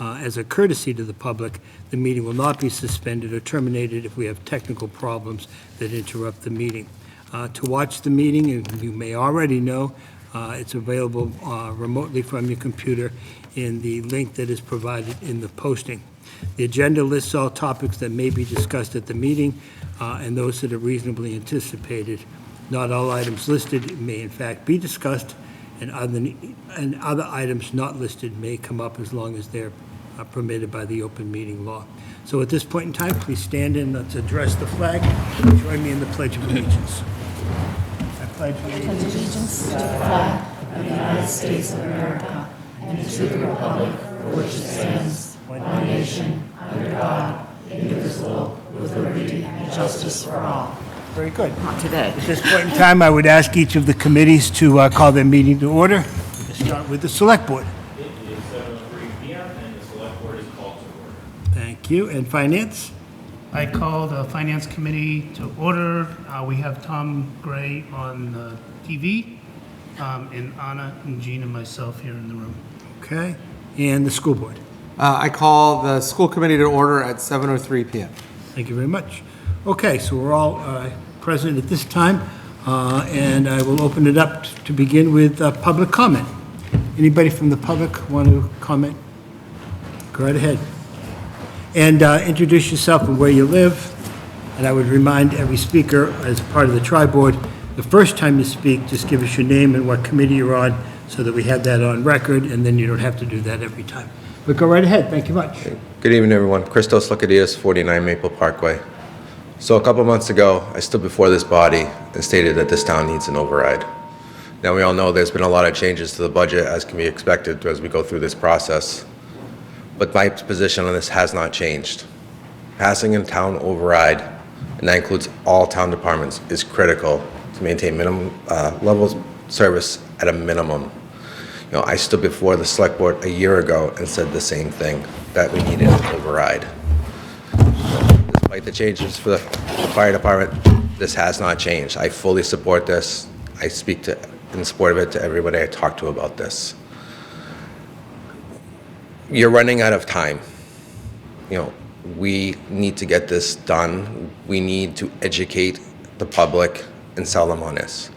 As a courtesy to the public, the meeting will not be suspended or terminated if we have technical problems that interrupt the meeting. To watch the meeting, you may already know, it's available remotely from your computer in the link that is provided in the posting. The agenda lists all topics that may be discussed at the meeting and those that are reasonably anticipated. Not all items listed may in fact be discussed, and other items not listed may come up as long as they're permitted by the open meeting law. So at this point in time, please stand and let's address the flag. Join me in the Pledge of Allegiance. I pledge allegiance to the flag of the United States of America and to the republic for which it stands, one nation, under God, indivisible, with liberty and justice for all. Very good. Not today. At this point in time, I would ask each of the committees to call their meeting to order. We'll start with the Select Board. It is 7:03 p.m. and the Select Board is called to order. Thank you. And Finance? I call the Finance Committee to order. We have Tom Gray on TV, and Anna and Jean and myself here in the room. Okay. And the School Board? I call the school committee to order at 7:03 p.m. Thank you very much. Okay, so we're all present at this time, and I will open it up to begin with public comment. Anybody from the public want to comment? Go right ahead. And introduce yourself and where you live. And I would remind every speaker, as part of the TriBoard, the first time you speak, just give us your name and what committee you're on so that we have that on record, and then you don't have to do that every time. But go right ahead. Thank you much. Good evening, everyone. Christos Lakadias, 49 Maple Parkway. So a couple months ago, I stood before this body and stated that this town needs an override. Now, we all know there's been a lot of changes to the budget, as can be expected as we go through this process. But my position on this has not changed. Passing a town override, and that includes all town departments, is critical to maintain minimum levels of service at a minimum. You know, I stood before the Select Board a year ago and said the same thing, that we needed an override. Despite the changes for the fire department, this has not changed. I fully support this. I speak in support of it to everybody I talk to about this. You're running out of time. You know, we need to get this done. We need to educate the public and sell them on this.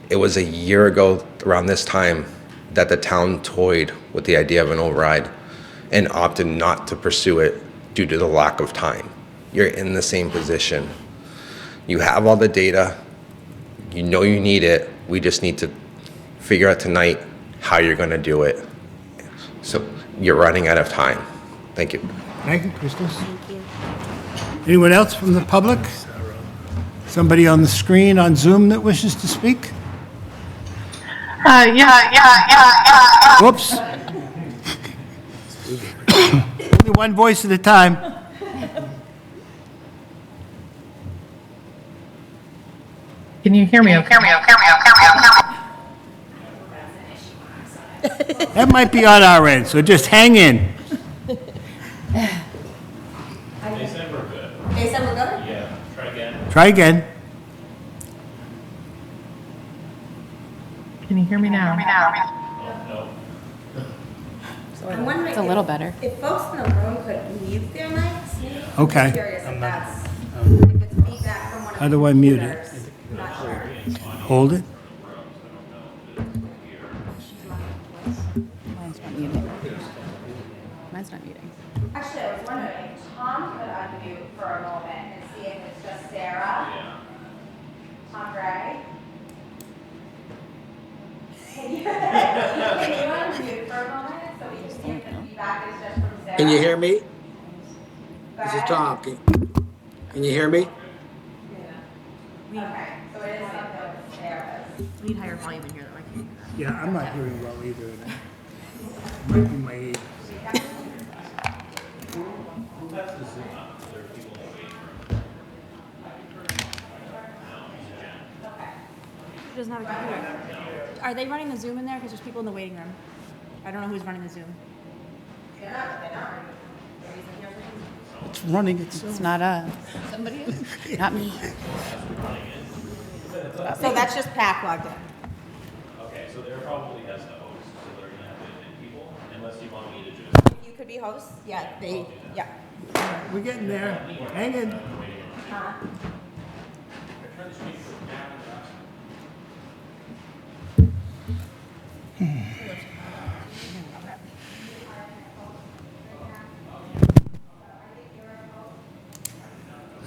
It was a year ago around this time that the town toyed with the idea of an override and opted not to pursue it due to the lack of time. You're in the same position. You have all the data. You know you need it. We just need to figure out tonight how you're going to do it. So you're running out of time. Thank you. Thank you, Christos. Thank you. Anyone else from the public? Somebody on the screen on Zoom that wishes to speak? Yeah. Whoops. Only one voice at a time. Can you hear me okay? That might be on our end, so just hang in. They said we're good. They said we're good? Yeah, try again. Try again. Can you hear me now? No. I'm wondering It's a little better. if folks in the room could mute their mics. Okay. I'm curious if that's, if it's feedback from one of How the do I mute it? computers. Not sure. Hold it. Mine's not muting. Mine's not muting. Actually, I was wondering if Tom could unmute for a moment and see if it's just Sarah. Yeah. Tom Gray. Can you unmute for a moment so we can see if the feedback is just from Sarah? Can you hear me? Go This is ahead. Tom. Can you hear me? Okay, so it is something with Sarah's. We need higher volume in here though, I can't. Yeah, I'm not hearing well either. It might be my age. Who doesn't have a computer? Are they running the Zoom in there? Because there's people in the waiting room. I don't know who's running the Zoom. They're not. It's running itself. It's not somebody else. Not me. So that's just Pat logged in. Okay, so there probably has the host, so they're gonna have to admit people, unless you want me to just. You could be hosts. Yeah, yeah. We're getting there. Hang in.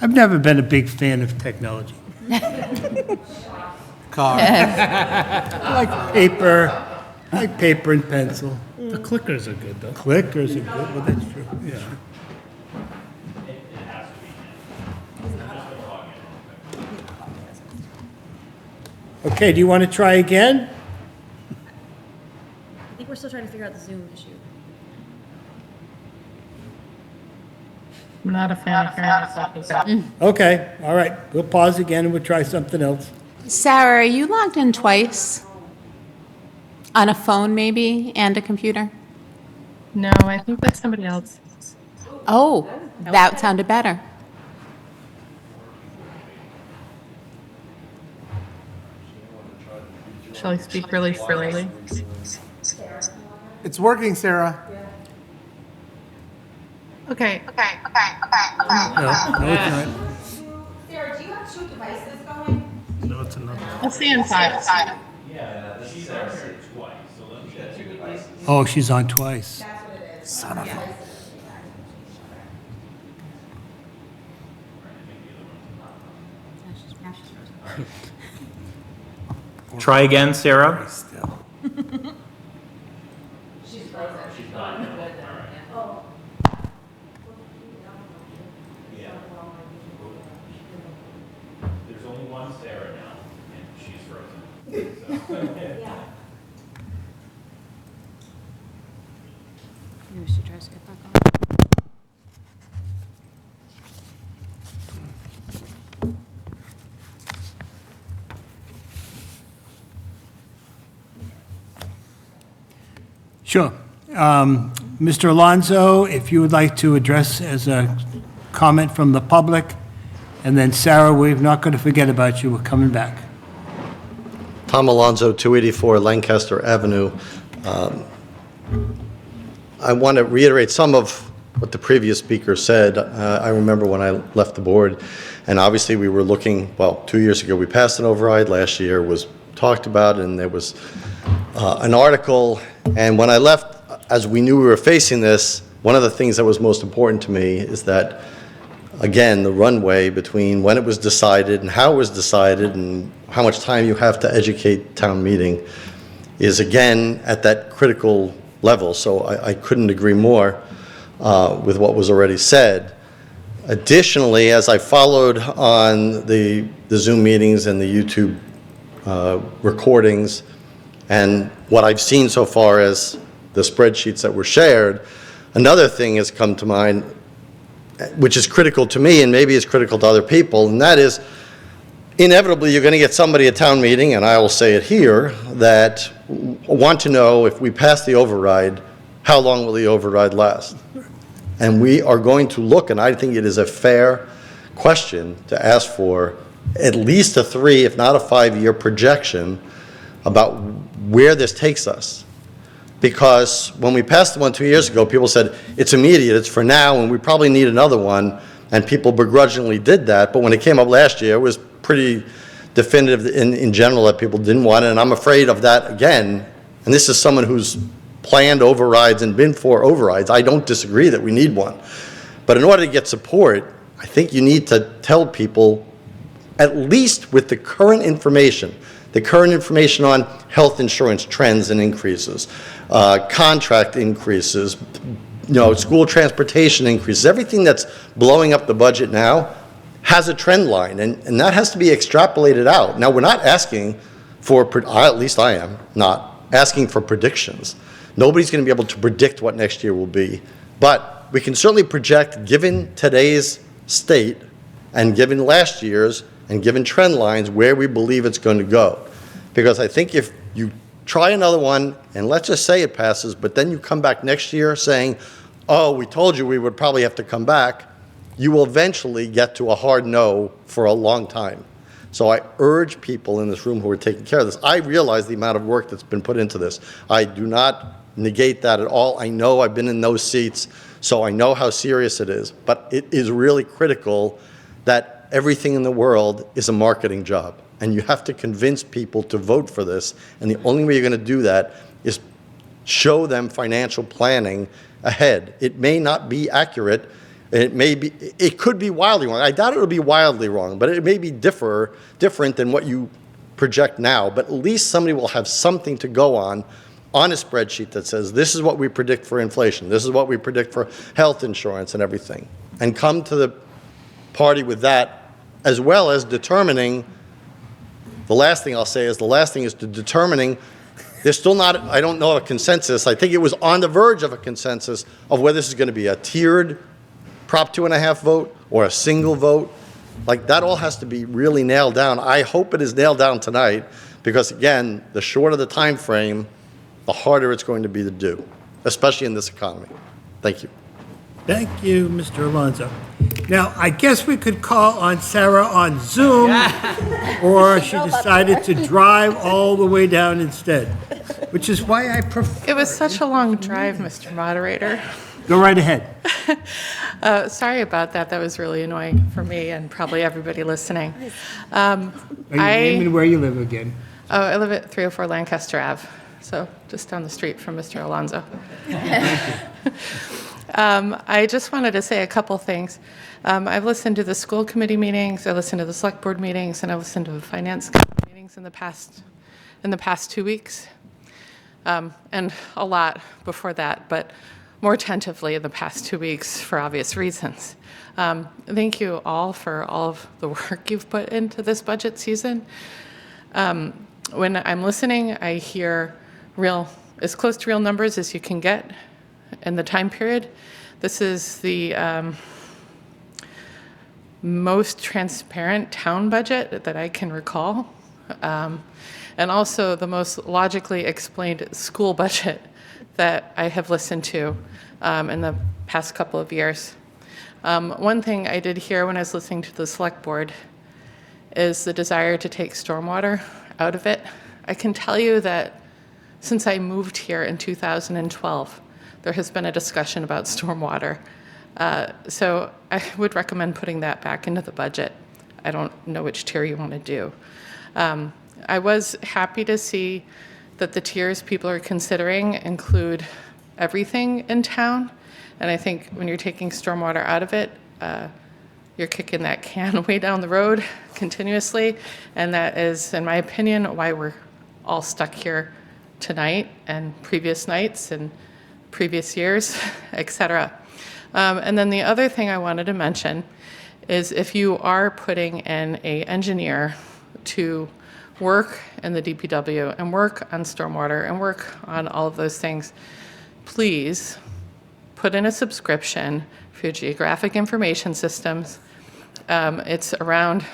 I've never been a big fan of technology. Car. I like paper and pencil. The clickers are good, though. Clickers are good, well, that's true, yeah. Okay, do you want to try again? I think we're still trying to figure out the Zoom issue. I'm not a fan of hearing myself as Okay, all right, we'll pause again and we'll try something else. Sarah, are you logged in twice? On a phone maybe, and a computer? No, I think that's somebody else. Oh, that sounded better. Shall I speak really slowly? It's working, Sarah. Okay. No, no, it's not. Sarah, do you have two devices going? No, it's another. I'll see you in 5. Oh, she's on twice. That's what it is. Son of a. Now she's frozen. Try again, Sarah. Still. She's frozen. She's not. There's only one Sarah now, and she's frozen. Maybe we should try to get back on. Sure. Mr. Alonso, if you would like to address as a comment from the public, and then Sarah, we're not going to forget about you, we're coming back. Tom Alonso, 284 Lancaster Avenue. I want to reiterate some of what the previous speaker said. I remember when I left the board, and obviously we were looking, well, 2 years ago we passed an override, last year was talked about, and there was an article, and when I left, as we knew we were facing this, one of the things that was most important to me is that, again, the runway between when it was decided and how it was decided and how much time you have to educate town meeting is, again, at that critical level. So I couldn't agree more with what was already said. Additionally, as I followed on the Zoom meetings and the YouTube recordings and what I've seen so far as the spreadsheets that were shared, another thing has come to mind, which is critical to me and maybe is critical to other people, and that is inevitably you're going to get somebody at town meeting, and I will say it here, that want to know if we pass the override, how long will the override last? And we are going to look, and I think it is a fair question to ask for at least a 3, if not a 5-year projection about where this takes us. Because when we passed the one 2 years ago, people said, it's immediate, it's for now, and we probably need another one, and people begrudgingly did that. But when it came up last year, it was pretty definitive in general that people didn't want it, and I'm afraid of that again. And this is someone who's planned overrides and been for overrides. I don't disagree that we need one. But in order to get support, I think you need to tell people, at least with the current information on health insurance trends and increases, contract increases, school transportation increases, everything that's blowing up the budget now has a trend line, and that has to be extrapolated out. Now, we're not asking for, at least I am not, asking for predictions. Nobody's going to be able to predict what next year will be, but we can certainly project, given today's state and given last year's and given trend lines, where we believe it's going to go. Because I think if you try another one, and let's just say it passes, but then you come back next year saying, oh, we told you we would probably have to come back, you will eventually get to a hard no for a long time. So I urge people in this room who are taking care of this. I realize the amount of work that's been put into this. I do not negate that at all. I know I've been in those seats, so I know how serious it is. But it is really critical that everything in the world is a marketing job. And you have to convince people to vote for this. And the only way you're going to do that is show them financial planning ahead. It may not be accurate. It could be wildly wrong. I doubt it'll be wildly wrong, but it may be different than what you project now. But at least somebody will have something to go on a spreadsheet that says, this is what we predict for inflation, this is what we predict for health insurance and everything. And come to the party with that, as well as determining, the last thing is determining, there's still not, I don't know, a consensus. I think it was on the verge of a consensus of whether this is going to be a tiered Prop 2.5 vote or a single vote. Like, that all has to be really nailed down. I hope it is nailed down tonight, because again, the shorter the time frame, the harder it's going to be to do, especially in this economy. Thank you. Thank you, Mr. Alonso. Now, I guess we could call on Sarah on Zoom, or she decided to drive all the way down instead, which is why I prefer. It was such a long drive, Mr. Moderator. Go right ahead. Sorry about that. That was really annoying for me and probably everybody listening. Are you naming where you live again? I live at 304 Lancaster Ave, so just down the street from Mr. Alonso. I just wanted to say a couple things. I've listened to the school committee meetings, I listened to the select board meetings, and I listened to the finance committee meetings in the past 2 weeks, and a lot before that, but more attentively in the past 2 weeks for obvious reasons. Thank you all for all of the work you've put into this budget season. When I'm listening, I hear as close to real numbers as you can get in the time period. This is the most transparent town budget that I can recall, and also the most logically explained school budget that I have listened to in the past couple of years. One thing I did hear when I was listening to the select board is the desire to take stormwater out of it. I can tell you that since I moved here in 2012, there has been a discussion about stormwater. So I would recommend putting that back into the budget. I don't know which tier you want to do. I was happy to see that the tiers people are considering include everything in town. And I think when you're taking stormwater out of it, you're kicking that can way down the road continuously. And that is, in my opinion, why we're all stuck here tonight and previous nights and previous years, et cetera. And then the other thing I wanted to mention is if you are putting in an engineer to work in the DPW and work on stormwater and work on all of those things, please put in a subscription for your geographic information systems. It's around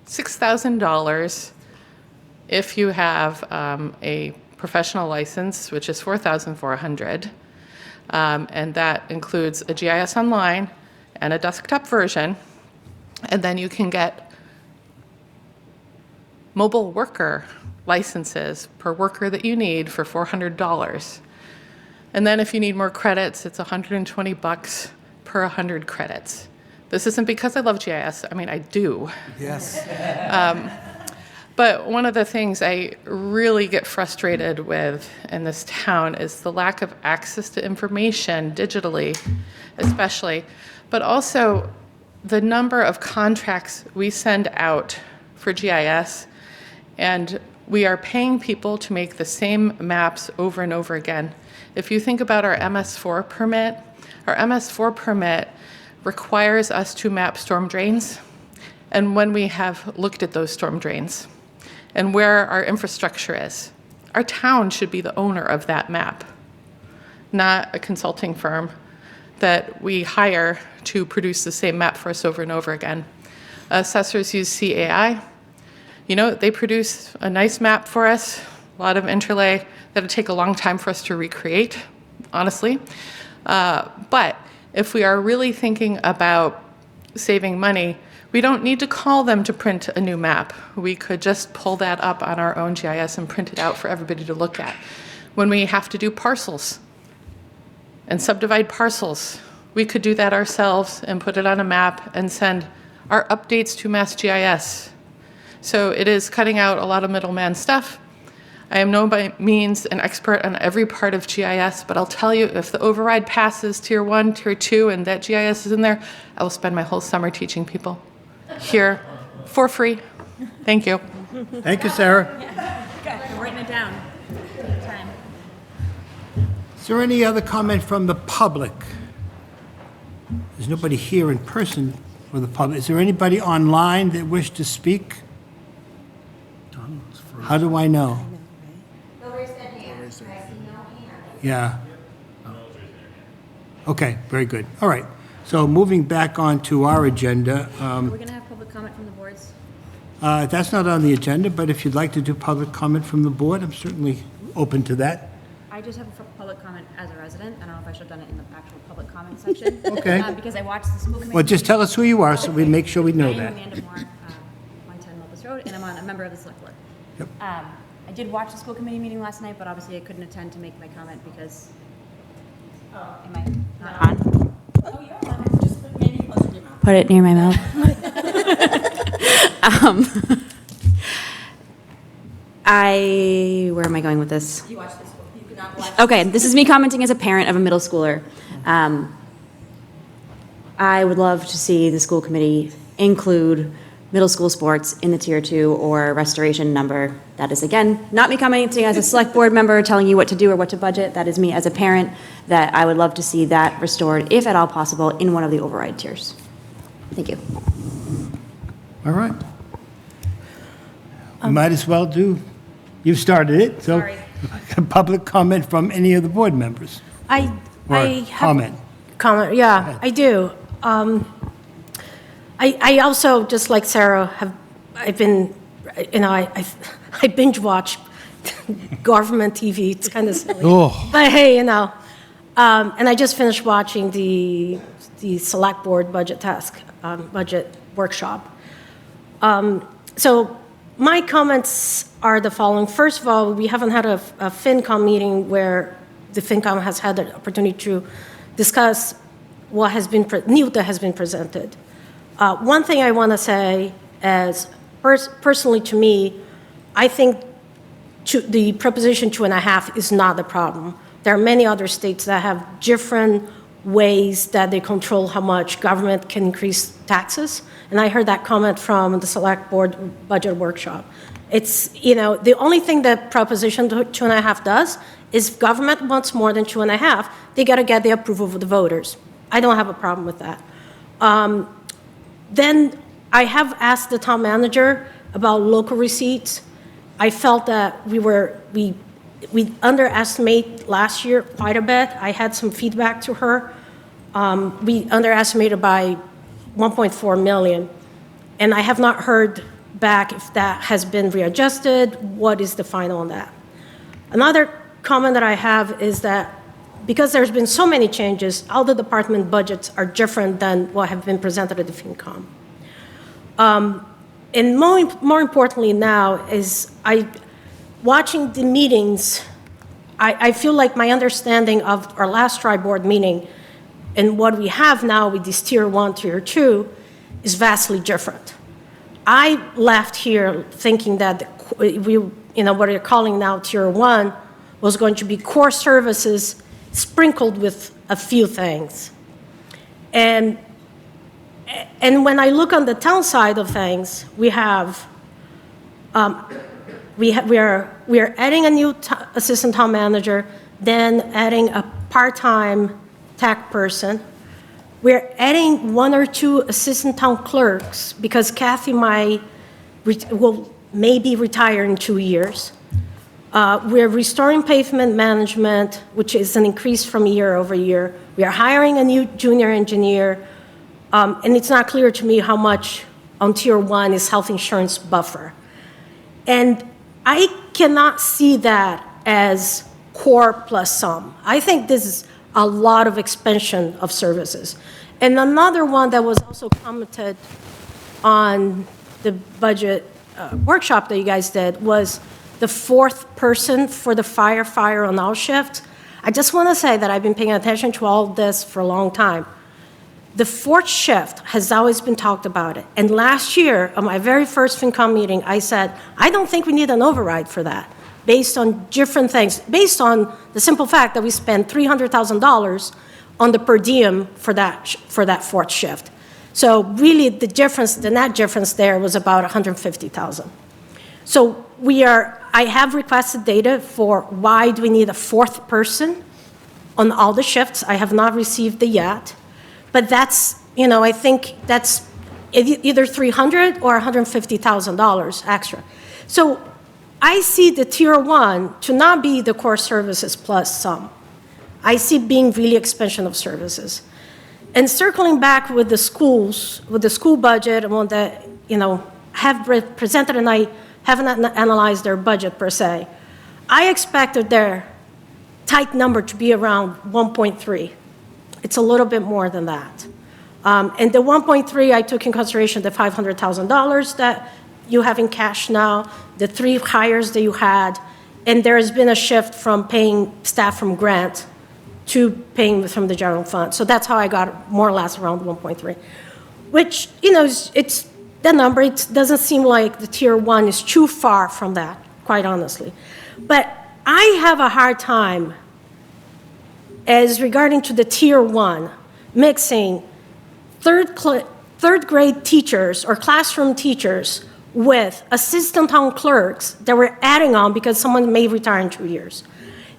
$6,000 if you have a professional license, which is $4,400. And that includes a GIS Online and a desktop version. And then you can get mobile worker licenses per worker that you need for $400. And then if you need more credits, it's $120 per 100 credits. This isn't because I love GIS. I mean, I do. Yes. But one of the things I really get frustrated with in this town is the lack of access to information digitally, especially, but also the number of contracts we send out for GIS, and we are paying people to make the same maps over and over again. If you think about our MS4 permit, our MS4 permit requires us to map storm drains, and when we have looked at those storm drains, and where our infrastructure is. Our town should be the owner of that map, not a consulting firm that we hire to produce the same map for us over and over again. Assessors use CAI. You know, they produce a nice map for us, a lot of interlay that'll take a long time for us to recreate, honestly. But if we are really thinking about saving money, we don't need to call them to print a new map. We could just pull that up on our own GIS and print it out for everybody to look at. When we have to do parcels and subdivide parcels. We could do that ourselves and put it on a map and send our updates to MassGIS. So it is cutting out a lot of middleman stuff. I am no by means an expert on every part of GIS, but I'll tell you, if the override passes Tier 1, Tier 2, and that GIS is in there, I will spend my whole summer teaching people here for free. Thank you. Thank you, Sarah. Good, we're writing it down. Take time. Is there any other comment from the public? There's nobody here in person for the public. Is there anybody online that wish to speak? How do I know? They'll raise their hand. I see no hand. Yeah. Okay, very good. All right. So moving back on to our agenda, Are we going to have public comment from the boards? that's not on the agenda, but if you'd like to do public comment from the board, I'm certainly open to that. I just have a public comment as a resident. I don't know if I should have done it in the actual public comment section. Okay. Because I watched the school committee. Well, just tell us who you are so we make sure we know I am that. Amanda Moore, 110 Locust Road, and I'm a member of the select board. Yep. I did watch the school committee meeting last night, but obviously I couldn't attend to make my comment because, am I not on? Put it near my mouth. Where am I going with this? You watched the school. You could not watch. Okay, this is me commenting as a parent of a middle schooler. I would love to see the school committee include middle school sports in the Tier 2 or restoration number. That is, again, not me commenting as a select board member telling you what to do or what to budget. That is me as a parent, that I would love to see that restored, if at all possible, in one of the override tiers. Thank you. All right. We might as well do, you started it, so Sorry. public comment from any of the board members. I Or have comment. comment. Yeah, I do. I also, just like Sarah, I've been, I binge watch government TV. It's kind of silly. Oh. But hey, and I just finished watching the select board budget budget workshop. So my comments are the following. First of all, we haven't had a FinCom meeting where the FinCom has had the opportunity to discuss what has been new that has been presented. One thing I want to say is, personally to me, I think the proposition 2.5 is not the problem. There are many other states that have different ways that they control how much government can increase taxes. And I heard that comment from the select board budget workshop. It's, the only thing that proposition 2.5 does is if government wants more than 2.5, they got to get the approval of the voters. I don't have a problem with that. Then I have asked the town manager about local receipts. I felt that we underestimate last year quite a bit. I had some feedback to her. We underestimated by 1.4 million. And I have not heard back if that has been readjusted. What is the final on that? Another comment that I have is that because there's been so many changes, all the department budgets are different than what have been presented at the FinCom. And more importantly now is watching the meetings, I feel like my understanding of our last TriBoard meeting and what we have now with this Tier 1, Tier 2 is vastly different. I left here thinking that what you're calling now Tier 1 was going to be core services sprinkled with a few things. And when I look on the town side of things, we are adding a new assistant town manager, then adding a part-time tech person. We're adding 1 or 2 assistant town clerks because Kathy will maybe retire in 2 years. We're restoring pavement management, which is an increase from year over year. We are hiring a new junior engineer, and it's not clear to me how much on Tier 1 is health insurance buffer. And I cannot see that as core plus some. I think this is a lot of expansion of services. And another one that was also commented on the budget workshop that you guys did was the 4th person for the fire on all shifts. I just want to say that I've been paying attention to all this for a long time. The fourth shift has always been talked about it. And last year, on my very first FinCom meeting, I said, I don't think we need an override for that, based on different things, based on the simple fact that we spent $300,000 on the per diem for that fourth shift. So really, the net difference there was about $150,000. So I have requested data for why do we need a fourth person on all the shifts. I have not received it yet, but that's, I think that's either $300,000 or $150,000 extra. So I see the tier 1 to not be the core services plus some. I see being really expansion of services. And circling back with the schools, with the school budget, and that, have presented, and I haven't analyzed their budget per se. I expected their tight number to be around 1.3. It's a little bit more than that. And the 1.3, I took in consideration the $500,000 that you have in cash now, the 3 hires that you had, and there has been a shift from paying staff from grant to paying from the general fund. So that's how I got more or less around 1.3, which, it's the number. It doesn't seem like the tier 1 is too far from that, quite honestly. But I have a hard time, as regarding to the tier 1, mixing third grade teachers or classroom teachers with assistant town clerks that we're adding on because someone may retire in 2 years.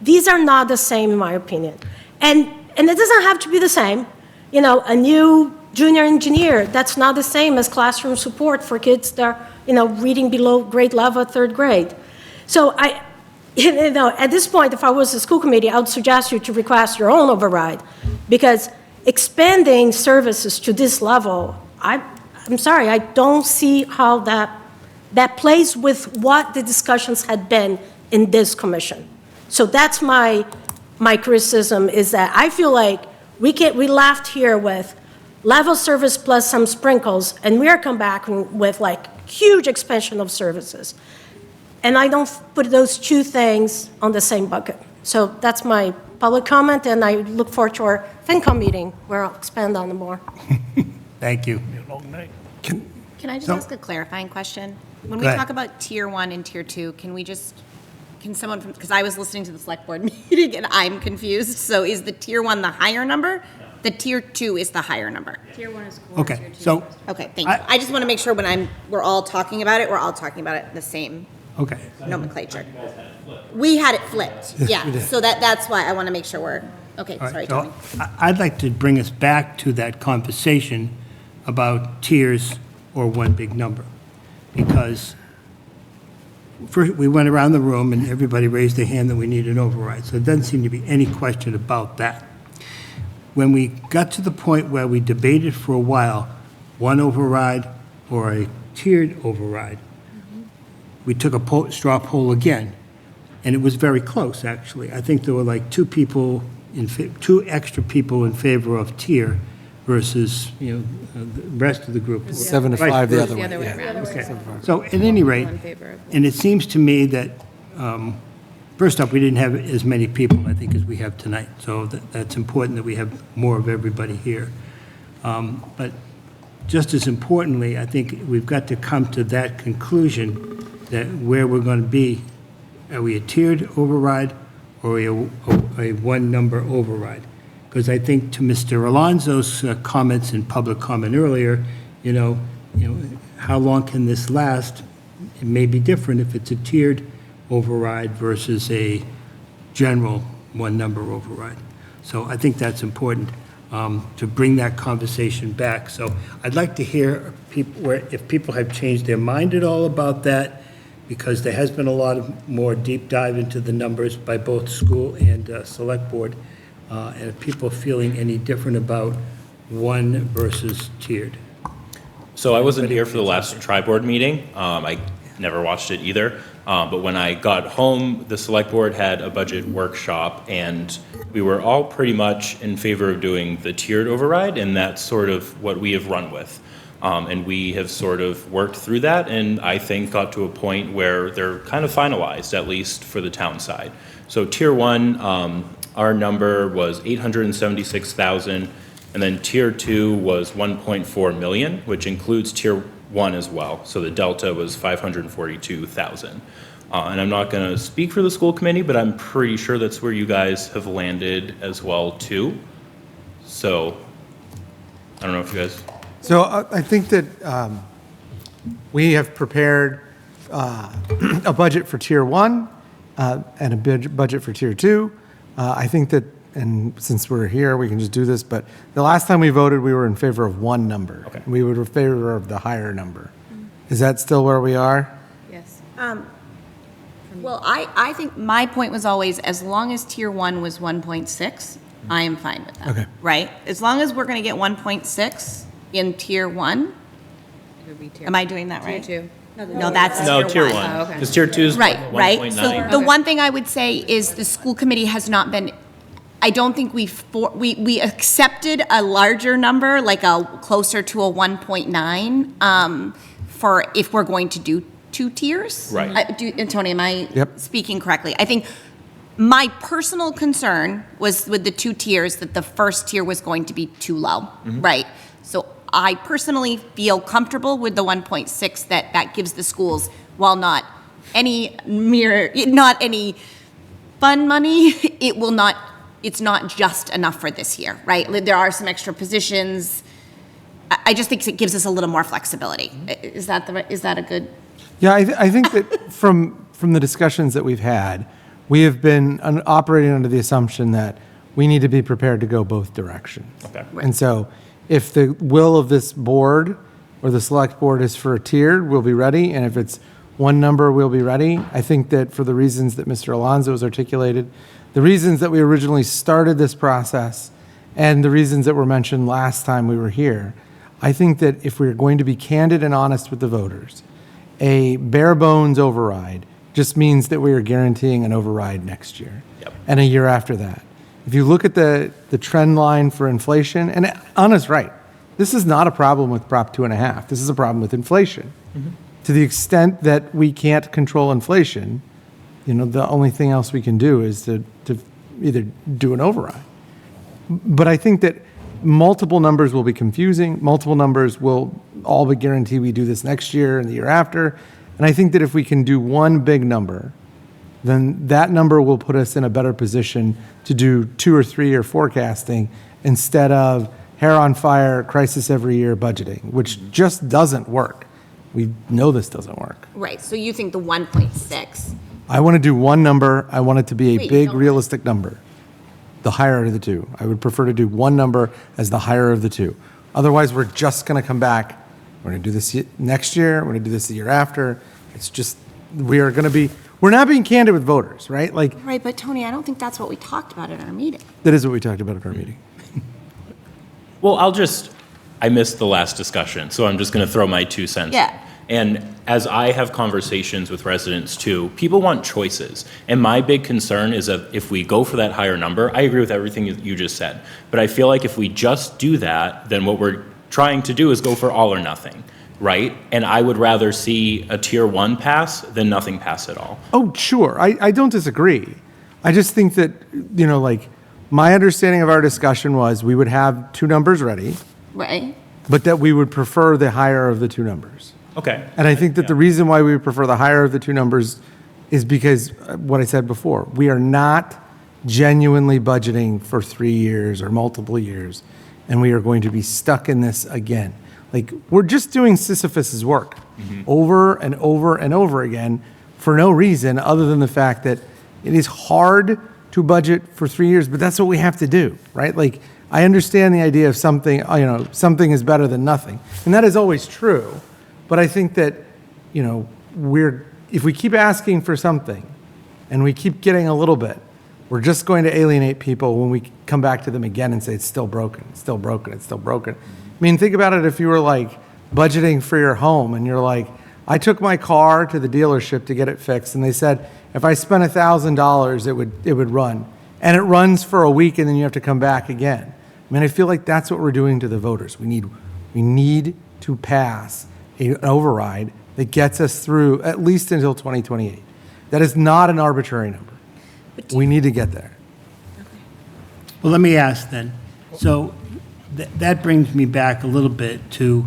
These are not the same, in my opinion. And it doesn't have to be the same. A new junior engineer, that's not the same as classroom support for kids that are, reading below grade level at 3rd grade. So at this point, if I was the school committee, I would suggest you to request your own override, because expanding services to this level, I'm sorry, I don't see how that plays with what the discussions had been in this commission. So that's my criticism, is that I feel like we left here with level service plus some sprinkles, and we are come back with huge expansion of services. And I don't put those two things on the same bucket. So that's my public comment, and I look forward to our FinCom meeting where I'll expand on it more. Thank you. Can I just ask a clarifying question? When we Go ahead. talk about tier 1 and tier 2, can someone because I was listening to the select board meeting and I'm confused. So is the tier 1 the higher number? The tier 2 is the higher number. Tier 1 is core. Okay, so, Okay, thank you. I just want to make sure when we're all talking about it, we're all talking about it in the same okay. nomenclature. We had it flipped, yeah. So that's why I want to make sure we're, okay, All sorry, right, Tommy. so I'd like to bring us back to that conversation about tiers or one big number. Because first, we went around the room and everybody raised their hand that we need an override. So it doesn't seem to be any question about that. When we got to the point where we debated for a while, one override or a tiered override, we took a straw poll again, and it was very close, actually. I think there were like two extra people in favor of tier versus, the rest of the group. 7 to 5 the other way. The other way yeah. around. Okay. So at any rate, In favor of- and it seems to me that, first off, we didn't have as many people, I think, as we have tonight. So that's important that we have more of everybody here. But just as importantly, I think we've got to come to that conclusion that where we're going to be, are we a tiered override or a one-number override? Because I think to Mr. Alonso's comments in public comment earlier, how long can this last? It may be different if it's a tiered override versus a general one-number override. So I think that's important to bring that conversation back. So I'd like to hear if people have changed their mind at all about that, because there has been a lot of more deep dive into the numbers by both school and select board. And if people are feeling any different about one versus tiered. So I wasn't here for the last TriBoard meeting. I never watched it either. But when I got home, the select board had a budget workshop, and we were all pretty much in favor of doing the tiered override, and that's sort of what we have run with. And we have sort of worked through that, and I think got to a point where they're kind of finalized, at least for the town side. So tier 1, our number was 876,000, and then tier 2 was 1.4 million, which includes tier 1 as well. So the delta was 542,000. And I'm not going to speak for the school committee, but I'm pretty sure that's where you guys have landed as well too. So I don't know if you guys. So I think that we have prepared a budget for Tier 1 and a budget for Tier 2. I think that, and since we're here, we can just do this, but the last time we voted, we were in favor of one number. Okay. We were in favor of the higher number. Is that still where we are? Yes. Well, I think my point was always, as long as tier 1 was 1.6, I am fine with that. Okay. Right? As long as we're going to get 1.6 in tier 1, am I doing that right? Tier 2. No, that's No, tier 1. Oh, okay. Because tier 2 is Right, right. 1.9. So the one thing I would say is the school committee has not been, I don't think we accepted a larger number, like a closer to a 1.9, for if we're going to do 2 tiers. Right. And Tony, am I Yep. speaking correctly? I think my personal concern was with the 2 tiers, that the first tier was going to be too low, right? So I personally feel comfortable with the 1.6 that gives the schools, while not any fund money, it's not just enough for this year, right? There are some extra positions. I just think it gives us a little more flexibility. Is that a good? Yeah, I think that from the discussions that we've had, we have been operating under the assumption that we need to be prepared to go both directions. Okay. And so if the will of this board or the select board is for a tiered, we'll be ready. And if it's one number, we'll be ready. I think that for the reasons that Mr. Alonso has articulated, the reasons that we originally started this process, and the reasons that were mentioned last time we were here, I think that if we're going to be candid and honest with the voters, a bare bones override just means that we are guaranteeing an override next year. Yep. And a year after that. If you look at the trend line for inflation, and Anna's right, this is not a problem with Prop 2.5. This is a problem with inflation. To the extent that we can't control inflation, the only thing else we can do is to either do an override. But I think that multiple numbers will be confusing. Multiple numbers will all but guarantee we do this next year and the year after. And I think that if we can do one big number, then that number will put us in a better position to do 2 or 3 year forecasting instead of hair on fire, crisis every year budgeting, which just doesn't work. We know this doesn't work. Right, so you think the 1.6? I want to do one number. I want it to be a Wait, big, don't- realistic number. The higher of the two. I would prefer to do one number as the higher of the two. Otherwise, we're just going to come back. We're going to do this next year. We're going to do this the year after. It's just, we're not being candid with voters, right? Like, Right, but Tony, I don't think that's what we talked about at our meeting. that is what we talked about at our meeting. Well, I missed the last discussion, so I'm just going to throw my 2 cents. Yeah. And as I have conversations with residents too, people want choices. And my big concern is that if we go for that higher number, I agree with everything you just said. But I feel like if we just do that, then what we're trying to do is go for all or nothing, right? And I would rather see a tier 1 pass than nothing pass at all. Oh, sure. I don't disagree. I just think that, my understanding of our discussion was we would have 2 numbers ready, Right? but that we would prefer the higher of the 2 numbers. Okay. And I think that the reason why we would prefer the higher of the 2 numbers is because what I said before, we are not genuinely budgeting for 3 years or multiple years, and we are going to be stuck in this again. Like, we're just doing Sisyphus's work over and over and over again for no reason other than the fact that it is hard to budget for 3 years, but that's what we have to do, right? Like, I understand the idea of something is better than nothing, and that is always true. But I think that, if we keep asking for something and we keep getting a little bit, we're just going to alienate people when we come back to them again and say, it's still broken, it's still broken, it's still broken. I mean, think about it if you were like budgeting for your home and you're like, I took my car to the dealership to get it fixed and they said, if I spent $1,000, it would run. And it runs for a week and then you have to come back again. I mean, I feel like that's what we're doing to the voters. We need to pass an override that gets us through at least until 2028. That is not an arbitrary number. We need to get there. Well, let me ask then. So that brings me back a little bit to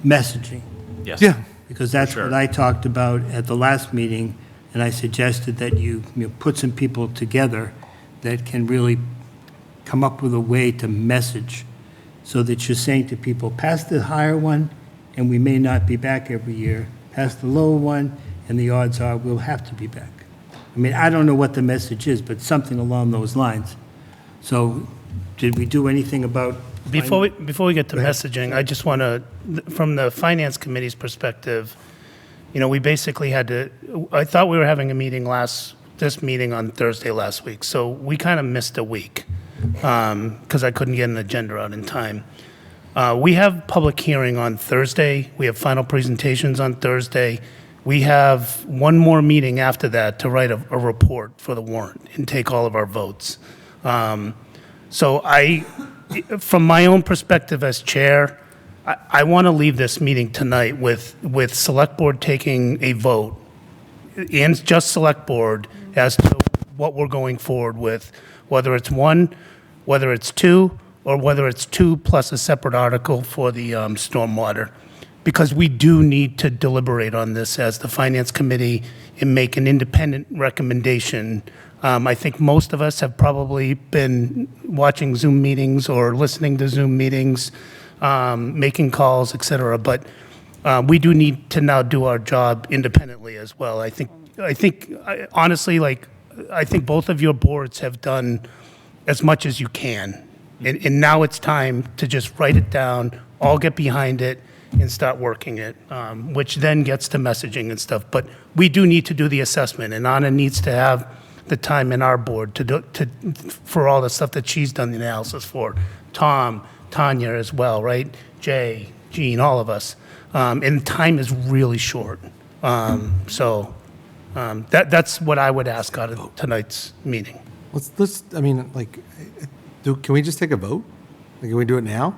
messaging, Yes. Yeah. because that's Sure. what I talked about at the last meeting, and I suggested that you put some people together that can really come up with a way to message, so that you're saying to people, pass the higher one, and we may not be back every year. Pass the lower one, and the odds are we'll have to be back. I mean, I don't know what the message is, but something along those lines. So, did we do anything about? Before we get to Go ahead. messaging, I just want to, from the Finance Committee's perspective, we basically had to, I thought we were having a meeting this meeting on Thursday last week, so we kind of missed a week because I couldn't get an agenda out in time. We have public hearing on Thursday. We have final presentations on Thursday. We have one more meeting after that to write a report for the warrant and take all of our votes. So from my own perspective as chair, I want to leave this meeting tonight with Select Board taking a vote, and just Select Board, as to what we're going forward with, whether it's one, whether it's two, or whether it's two plus a separate article for the stormwater. Because we do need to deliberate on this as the Finance Committee and make an independent recommendation. I think most of us have probably been watching Zoom meetings or listening to Zoom meetings, making calls, et cetera. But we do need to now do our job independently as well. I think honestly, I think both of your boards have done as much as you can. And now it's time to just write it down, all get behind it, and start working it, which then gets to messaging and stuff. But we do need to do the assessment, and Anna needs to have the time in our board for all the stuff that she's done the analysis for. Tom, Tanya as well, right? Jay, Jean, all of us. And time is really short. That's what I would ask out of tonight's meeting. Can we just take a vote? Can we do it now?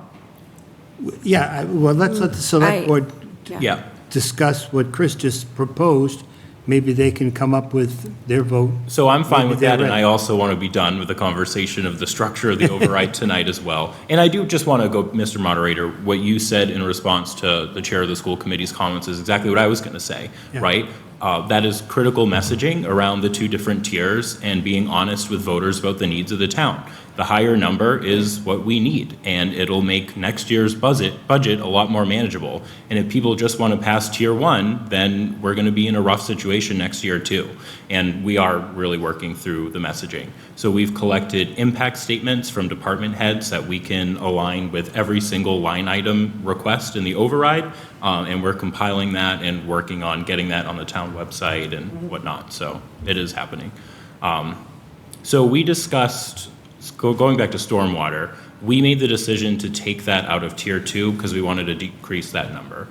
Yeah, well, let's let the Select Board Yeah. discuss what Chris just proposed. Maybe they can come up with their vote. So I'm fine Maybe with they're that, and ready. I also want to be done with the conversation of the structure of the override tonight as well. And I do just want to go, Mr. Moderator, what you said in response to the chair of the school committee's comments is exactly what I was going to say, right? That is critical messaging around the two different tiers and being honest with voters about the needs of the town. The higher number is what we need, and it'll make next year's budget a lot more manageable. And if people just want to pass tier one, then we're going to be in a rough situation next year too. And we are really working through the messaging. So we've collected impact statements from department heads that we can align with every single line item request in the override. And we're compiling that and working on getting that on the town website and whatnot. So it is happening. So we discussed, going back to stormwater, we made the decision to take that out of tier two because we wanted to decrease that number.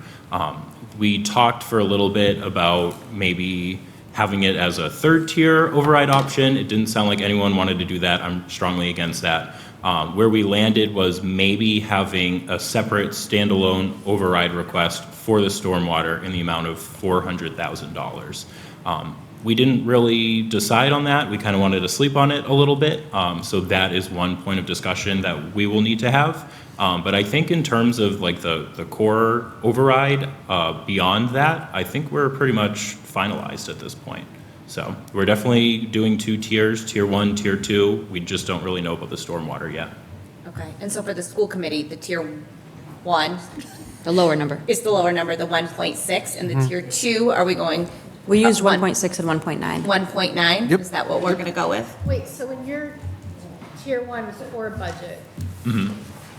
We talked for a little bit about maybe having it as a third tier override option. It didn't sound like anyone wanted to do that. I'm strongly against that. Where we landed was maybe having a separate standalone override request for the stormwater in the amount of $400,000. We didn't really decide on that. We kind of wanted to sleep on it a little bit. So that is one point of discussion that we will need to have. But I think in terms of like the core override, beyond that, I think we're pretty much finalized at this point. So we're definitely doing two tiers, tier one, tier two. We just don't really know about the stormwater yet. Okay, and so for the school committee, the tier one The lower number. is the lower number, the 1.6, and the tier two, are we going? We used up one- 1.6 and 1.9. 1.9? Yep. Is that what we're going to go with? Wait, so when your tier one is core budget,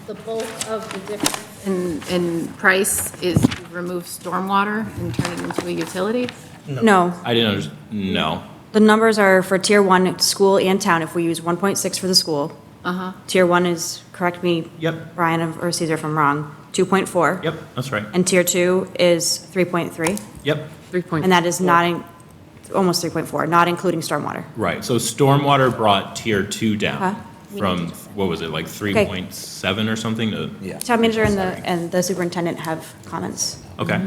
the bulk of the difference in price is to remove stormwater and turn it into a utility? No, I didn't understand. No. the numbers are for tier one, school and town, if we use 1.6 for the school. Tier one is, correct me, Yep. Brian or Caesar if I'm wrong, 2.4. Yep, that's right. And tier two is 3.3. Yep. 3.4. And that is not, almost 3.4, not including stormwater. Right. So stormwater brought tier two down Huh? from, what was it, like 3.7 or something to? Town manager and the superintendent have comments. Okay.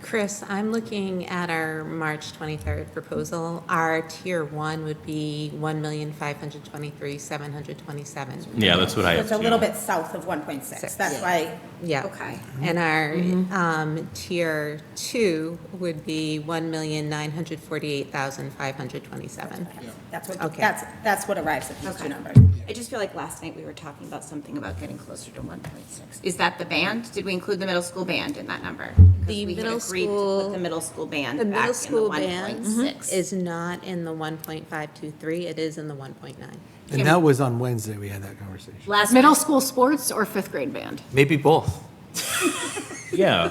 Chris, I'm looking at our March 23rd proposal. Our tier 1 would be 1,523,727. Yeah, that's what I have It's a too. little bit south of 1.6. That's why, Yeah. okay. And our tier 2 would be 1,948,527. That's what, Okay. that's what arrives at these two numbers. I just feel like last night we were talking about something about getting closer to 1.6. Is that the band? Did we include the middle school band in that number? 'Cause The we had middle agreed to school- put the middle school band The back middle in the school band 1.6. is not in the 1.523, it is in the 1.9. And that was on Wednesday, we had that conversation. Last Middle school sports or fifth grade band? Maybe both. Yeah.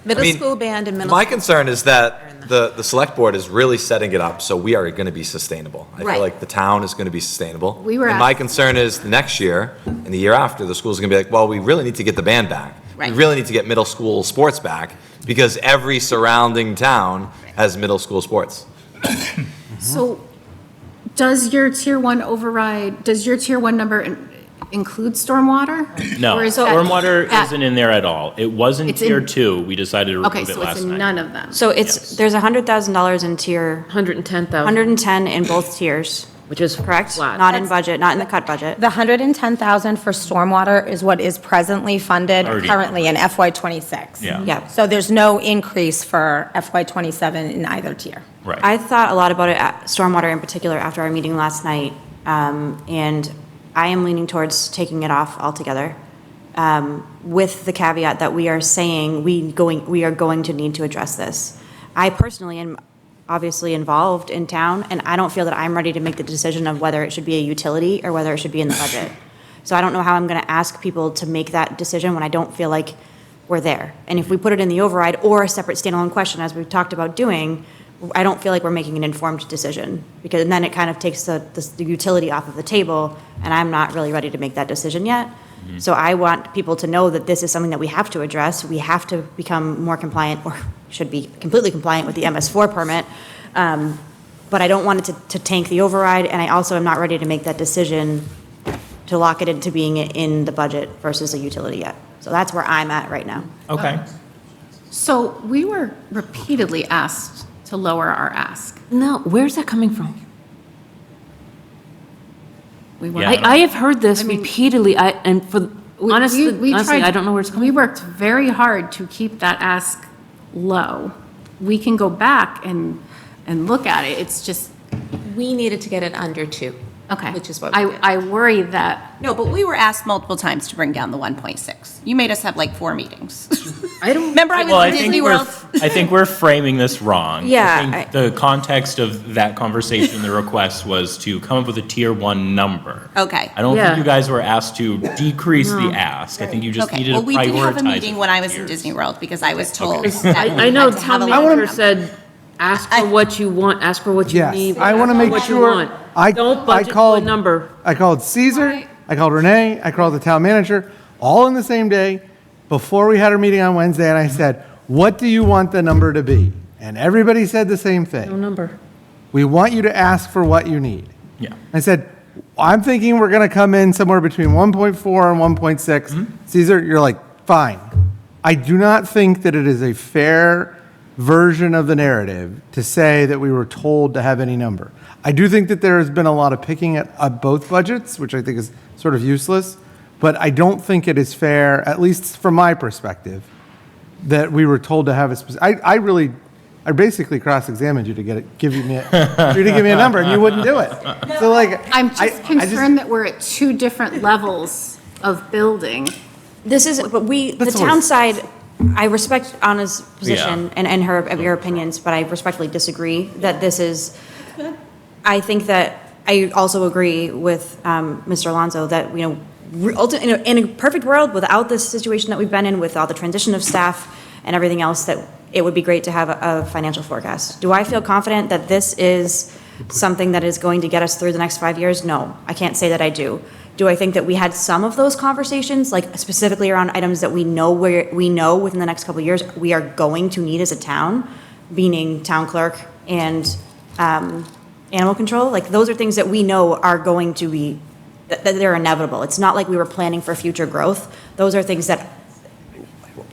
Middle I mean, school band and middle. My school- concern is that the select board is really setting it up so we are going to be sustainable. I Right. feel like the town is going to be sustainable. We were And my asked- concern is the next year and the year after, the school's going to be like, well, we really need to get the band back. Right. We really need to get middle school sports back because every surrounding town has middle school sports. So does your tier 1 override, does your tier 1 number include stormwater? No, Or is that stormwater at- isn't in there at all. It was in It's in- tier 2. We decided to Okay, remove it so it's last in night. none of them. So Yes. there's $100,000 in tier, 110,000. 110 in both tiers, Which is correct? flat. Not in budget, not in the cut budget. The 110,000 for stormwater is what is presently funded Already. currently in FY '26. Yeah. Yeah. So there's no increase for FY '27 in either tier. Right. I thought a lot about it, stormwater in particular, after our meeting last night, and I am leaning towards taking it off altogether, with the caveat that we are saying we are going to need to address this. I personally am obviously involved in town, and I don't feel that I'm ready to make the decision of whether it should be a utility or whether it should be in the budget. So I don't know how I'm going to ask people to make that decision when I don't feel like we're there. And if we put it in the override or a separate standalone question, as we've talked about doing, I don't feel like we're making an informed decision, because then it kind of takes the utility off of the table, and I'm not really ready to make that decision yet. So I want people to know that this is something that we have to address. We have to become more compliant, or should be completely compliant with the MS4 permit. But I don't want it to tank the override, and I also am not ready to make that decision to lock it into being in the budget versus a utility yet. So that's where I'm at right now. Okay. So we were repeatedly asked to lower our ask. No, where's that coming from? We were. Yeah. I have heard this I mean- repeatedly, honestly, honestly, I don't know where it's coming We from. worked very hard to keep that ask low. We can go back and look at it. It's just, We needed to get it under 2. okay. Which is what we did. I worry that, No, but we were asked multiple times to bring down the 1.6. You made us have like 4 meetings. I don't. Remember I Well, was in Disney World? I think we're framing this wrong. Yeah, I think the context of that conversation, the request was to come up with a tier 1 number. Okay. I don't Yeah. think you guys were asked to decrease the ask. I think you just Okay, needed well, to we did have a prioritize meeting it when I for was in tiers. Disney World because I was told that we I know had to have town a lower manager number. said, ask for what you want, ask for what you Yes, need. I want to ask for make what you sure. want. Don't budget to a called- number. I called Caesar, I called Renee, I called the town manager, all in the same day, before we had our meeting on Wednesday, and I said, what do you want the number to be? And everybody said the same No thing. number. We want you to ask for what you need. Yeah. I said, I'm thinking we're going to come in somewhere between 1.4 and 1.6. Caesar, you're like, fine. I do not think that it is a fair version of the narrative to say that we were told to have any number. I do think that there has been a lot of picking at both budgets, which I think is sort of useless, but I don't think it is fair, at least from my perspective, that we were told to have a specific. I basically cross-examined you to give me a number, and you wouldn't do it. So like, I'm just concerned that we're at 2 different levels of building. This is, but the That's town always- side, I respect Anna's position and your opinions, but I respectfully disagree that this is, I think that, I also agree with Mr. Alonso that, in a perfect world, without this situation that we've been in, with all the transition of staff and everything else, that it would be great to have a financial forecast. Do I feel confident that this is something that is going to get us through the next 5 years? No, I can't say that I do. Do I think that we had some of those conversations, like specifically around items that we know within the next couple of years we are going to need as a town, meaning town clerk and animal control? Like, those are things that we know are going to be, that they're inevitable. It's not like we were planning for future growth. Those are things that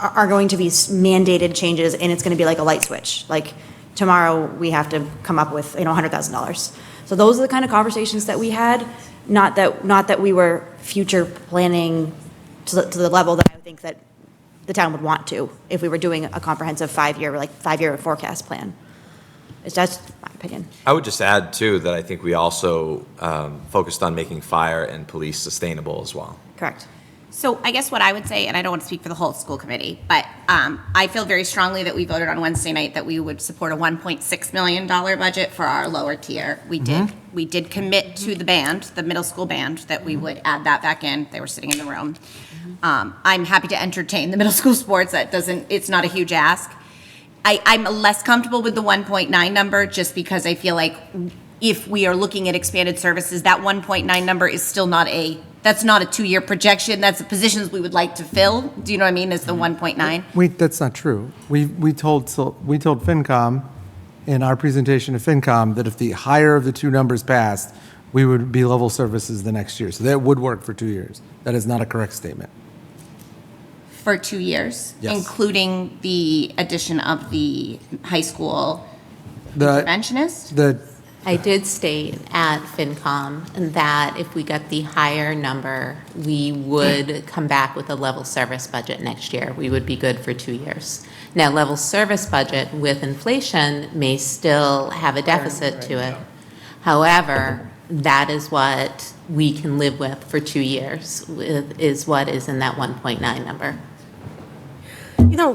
are going to be mandated changes, and it's going to be like a light switch. Like tomorrow, we have to come up with $100,000. So those are the kind of conversations that we had. Not that we were future planning to the level that I think that the town would want to if we were doing a comprehensive five-year forecast plan. It's just my opinion. I would just add, too, that I think we also focused on making fire and police sustainable as well. Correct. So I guess what I would say, and I don't want to speak for the whole school committee, but I feel very strongly that we voted on Wednesday night that we would support a $1.6 million budget for our lower tier. We did commit to the band, the middle school band, that we would add that back in. They were sitting in the room. I'm happy to entertain the middle school sports. It's not a huge ask. I'm less comfortable with the 1.9 number just because I feel like if we are looking at expanded services, that 1.9 number is still that's not a 2-year projection. That's the positions we would like to fill. Do you know what I mean? Is the 1.9? Wait, that's not true. We told FinCom in our presentation to FinCom that if the higher of the two numbers passed, we would be level services the next year. So that would work for 2 years. That is not a correct statement. For 2 years, Yes. including the addition of the high school interventionist? I did state at FinCom that if we got the higher number, we would come back with a level service budget next year. We would be good for 2 years. Now, level service budget with inflation may still have a deficit to it. However, that is what we can live with for 2 years, is what is in that 1.9 number.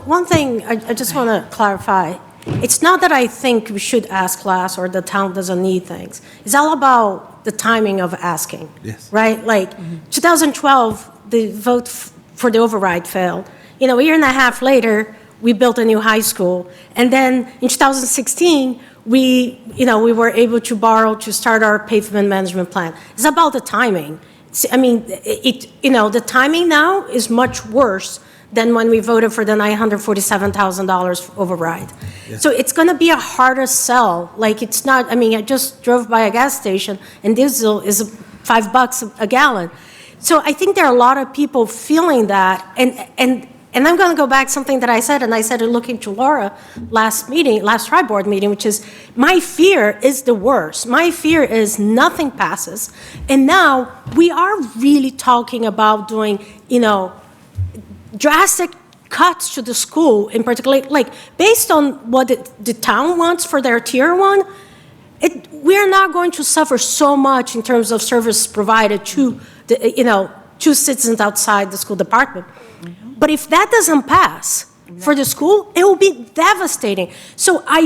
One thing I just want to clarify. It's not that I think we should ask less or the town doesn't need things. It's all about the timing of asking. Yes. Right? Like 2012, the vote for the override failed. A year and a half later, we built a new high school. And then in 2016, we were able to borrow to start our pavement management plan. It's about the timing. The timing now is much worse than when we voted for the $947,000 override. Yeah. So it's going to be a harder sell. Like it's not, I just drove by a gas station and diesel is $5 a gallon. So I think there are a lot of people feeling that. And I'm going to go back to something that I said, and I said it looking to Laura last TriBoard meeting, which is my fear is the worst. My fear is nothing passes. And now we are really talking about doing, drastic cuts to the school in particular, like based on what the town wants for their tier one, we're not going to suffer so much in terms of service provided to to citizens outside the school department. Mm-hmm. But if that doesn't pass for the school, it will be devastating. So I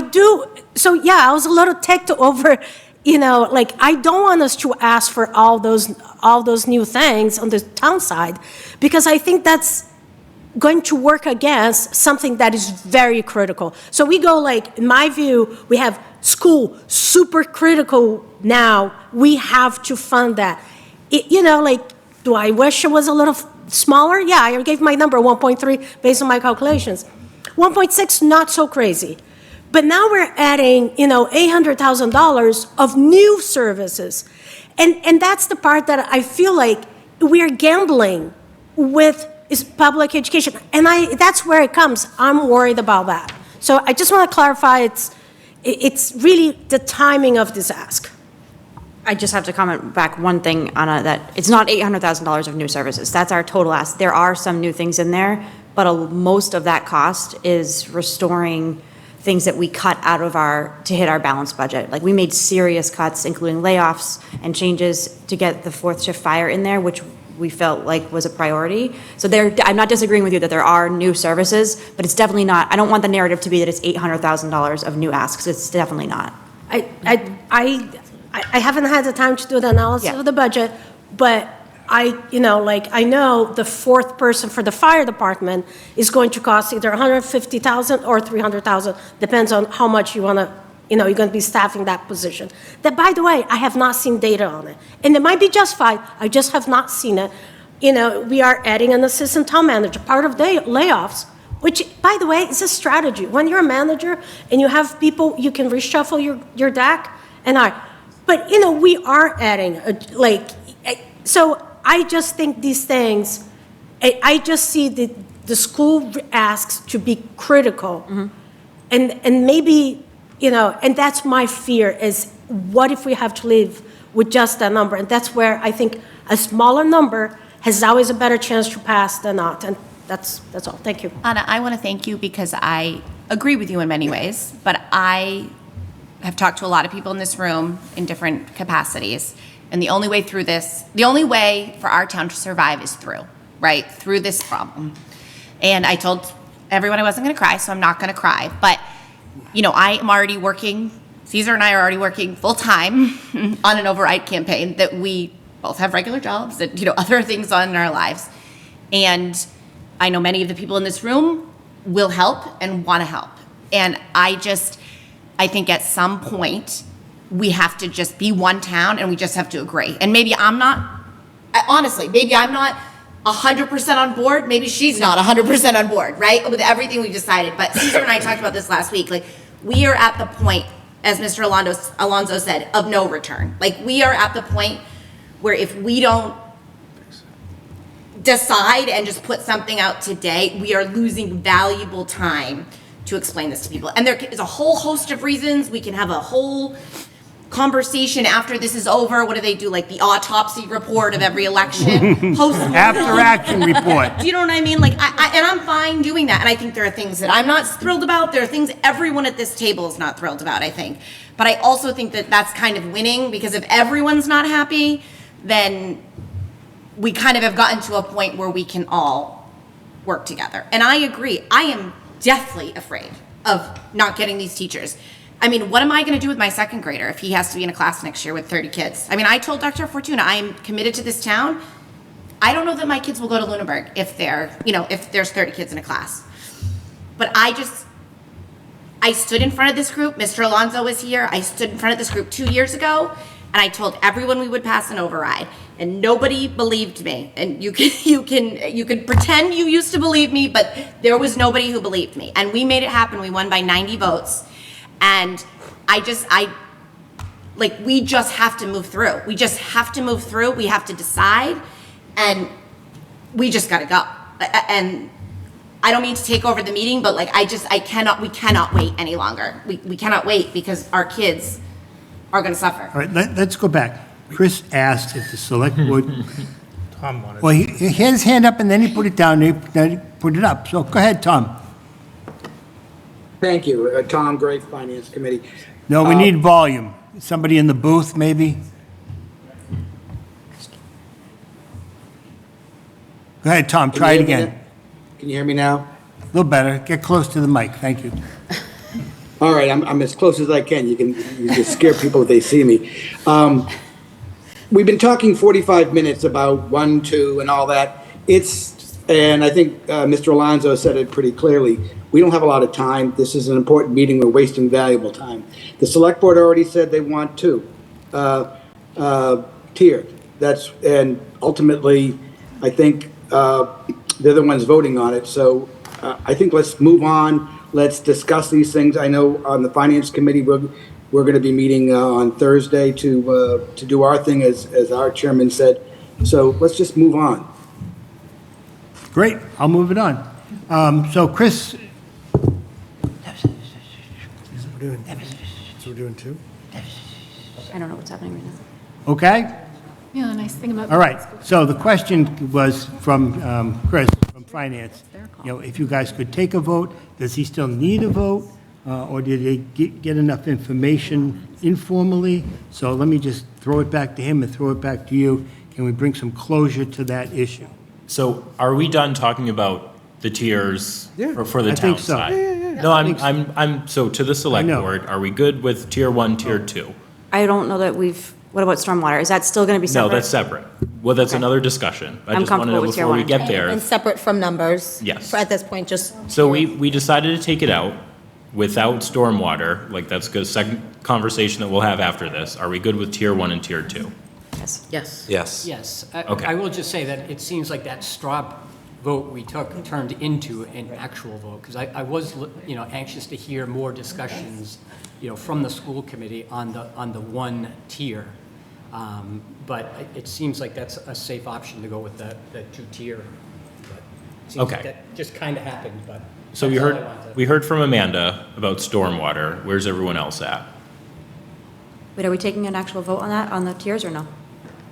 was a little ticked over, I don't want us to ask for all those new things on the town side, because I think that's going to work against something that is very critical. So we go in my view, we have school super critical now. We have to fund that. Do I wish it was a little smaller? Yeah, I gave my number 1.3 based on my calculations. 1.6, not so crazy. But now we're adding, $800,000 of new services. And that's the part that I feel like we're gambling with is public education. And that's where it comes. I'm worried about that. So I just want to clarify, it's really the timing of this ask. I just have to comment back one thing, Anna, that it's not $800,000 of new services. That's our total ask. There are some new things in there, but most of that cost is restoring things that we cut out of to hit our balanced budget. Like we made serious cuts, including layoffs and changes to get the fourth shift fire in there, which we felt like was a priority. So I'm not disagreeing with you that there are new services, but it's definitely not, I don't want the narrative to be that it's $800,000 of new asks. It's definitely not. I haven't had the time to do the analysis of the budget, but I know the fourth person for the fire department is going to cost either $150,000 or $300,000, depends on how much you want to, you're going to be staffing that position. That, by the way, I have not seen data on it. And it might be justified, I just have not seen it. We are adding an assistant town manager, part of the layoffs, which, by the way, is a strategy. When you're a manager and you have people, you can reshuffle your deck, but, we are adding, so I just think these things, I just see the school asks to be critical. And maybe, and that's my fear is what if we have to live with just that number? And that's where I think a smaller number has always a better chance to pass than not. And that's all. Thank you. Anna, I want to thank you because I agree with you in many ways, but I have talked to a lot of people in this room in different capacities. And the only way through this, the only way for our town to survive is through, right? Through this problem. And I told everyone I wasn't going to cry, so I'm not going to cry. But, I am already working, Caesar and I are already working full-time on an override campaign that we both have regular jobs and, other things on in our lives. And I know many of the people in this room will help and want to help. And I think at some point, we have to just be one town and we just have to agree. And maybe honestly, maybe I'm not 100% on board. Maybe she's not 100% on board, right? With everything we've decided. But Caesar and I talked about this last week. Like, we are at the point, as Mr. Alonso said, of no return. Like, we are at the point where if we don't decide and just put something out today, we are losing valuable time to explain this to people. And there is a whole host of reasons. We can have a whole conversation after this is over. What do they do? Like the autopsy report of every election? After action report. Do you know what I mean? Like, and I'm fine doing that. And I think there are things that I'm not thrilled about. There are things everyone at this table is not thrilled about, I think. But I also think that that's kind of winning, because if everyone's not happy, then we kind of have gotten to a point where we can all work together. And I agree. I am deathly afraid of not getting these teachers. I mean, what am I going to do with my second grader if he has to be in a class next year with 30 kids? I mean, I told Dr. Fortuna I am committed to this town. I don't know that my kids will go to Lunenburg if there's 30 kids in a class. But I stood in front of this group. Mr. Alonso was here. I stood in front of this group 2 years ago, and I told everyone we would pass an override, and nobody believed me. And you can pretend you used to believe me, but there was nobody who believed me. And we made it happen. We won by 90 votes. And we just have to move through. We just have to move through. We have to decide, and we just got to go. And I don't mean to take over the meeting, but we cannot wait any longer. We cannot wait because our kids are going to suffer. All right, let's go back. Chris asked if the select board. Tom wanted. Well, he had his hand up and then he put it down, then he put it up. So go ahead, Tom. Thank you. Tom Gray, Finance Committee. No, we need volume. Somebody in the booth, maybe? Go ahead, Tom, try it again. Can you hear me now? A little better. Get close to the mic. Thank you. All right, I'm as close as I can. You can scare people if they see me. We've been talking 45 minutes about 1, 2, and all that. And I think Mr. Alonso said it pretty clearly. We don't have a lot of time. This is an important meeting. We're wasting valuable time. The select board already said they want 2 tiered. And ultimately, I think they're the ones voting on it. So I think let's move on. Let's discuss these things. I know on the Finance Committee, we're going to be meeting on Thursday to do our thing, as our chairman said. So let's just move on. Great, I'll move it on. So Chris. So we're doing 2? I don't know what's happening right now. Okay? Yeah, nice thing about. All right, so the question was from Chris, from Finance. If you guys could take a vote, does he still need a vote? Or did they get enough information informally? So let me just throw it back to him and throw it back to you. Can we bring some closure to that issue? So are we done talking about the tiers for the I town think so. side? Yeah. No, so to the select board, are we good with tier 1, tier 2? I don't know that what about stormwater? Is that still going to be separate? No, that's separate. Well, that's another discussion. I I'm just want to know comfortable with tier before we 1. get there. And separate from numbers. Yes. At this point, just. So we decided to take it out without stormwater. Like, that's a second conversation that we'll have after this. Are we good with tier 1 and tier 2? Yes. Yes. Yes. Okay. I will just say that it seems like that straw vote we took turned into an actual vote, because I was, anxious to hear more discussions, from the school committee on the 1 tier. But it seems like that's a safe option to go with the 2 tier. Seems like Okay. that just kind of happened, but. So that's all I wanted. we heard from Amanda about stormwater. Where's everyone else at? Wait, are we taking an actual vote on that, on the tiers, or no?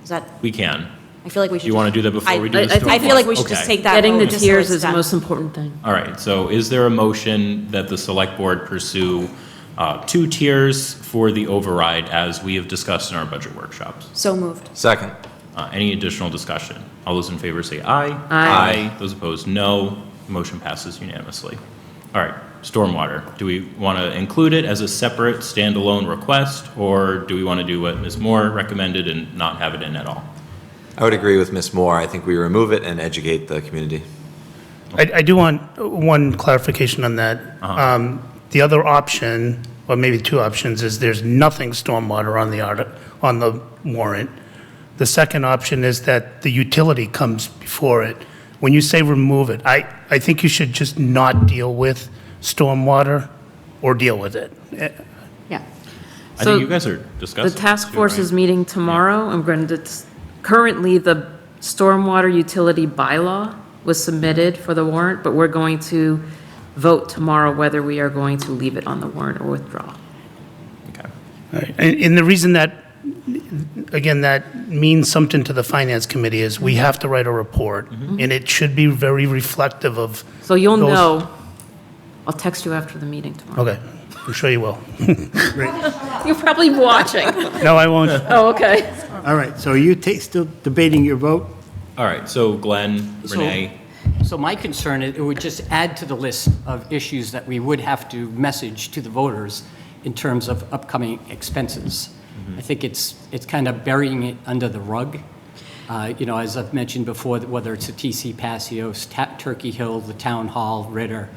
Is that, We can. I feel like we should. You want to do that before we do the I feel like we should stormwater? just Okay. take that. Getting vote the just so tiers it's is the done. most important thing. All right, so is there a motion that the select board pursue 2 tiers for the override as we have discussed in our budget workshops? So moved. Second. Any additional discussion? All those in favor say aye. Aye. Those opposed, no. Motion passes unanimously. All right, stormwater. Do we want to include it as a separate standalone request, or do we want to do what Ms. Moore recommended and not have it in at all? I would agree with Ms. Moore. I think we remove it and educate the community. I do want one clarification on that. The other option, or maybe 2 options, is there's nothing stormwater on the warrant. The second option is that the utility comes before it. When you say remove it, I think you should just not deal with stormwater or deal with it. Yeah. I think you guys are discussing. The task this too, force right? is meeting tomorrow. I'm going to, currently, the stormwater utility bylaw was submitted for the warrant, but we're going to vote tomorrow whether we are going to leave it on the warrant or withdraw. Okay. All right. And the reason that, again, that means something to the finance committee is we have to write a report, and it should be very reflective of. So you'll those- know. I'll text you after the meeting tomorrow. Okay, I'm sure you will. You're probably watching. No, I won't. Oh, okay. All right, so are you still debating your vote? All right, so Glenn, So- Renee, So my concern, it would just add to the list of issues that we would have to message to the voters in terms of upcoming expenses. I think it's kind of burying it under the rug. As I've mentioned before, whether it's the TC Passios, Turkey Hill, the Town Hall, Ritter,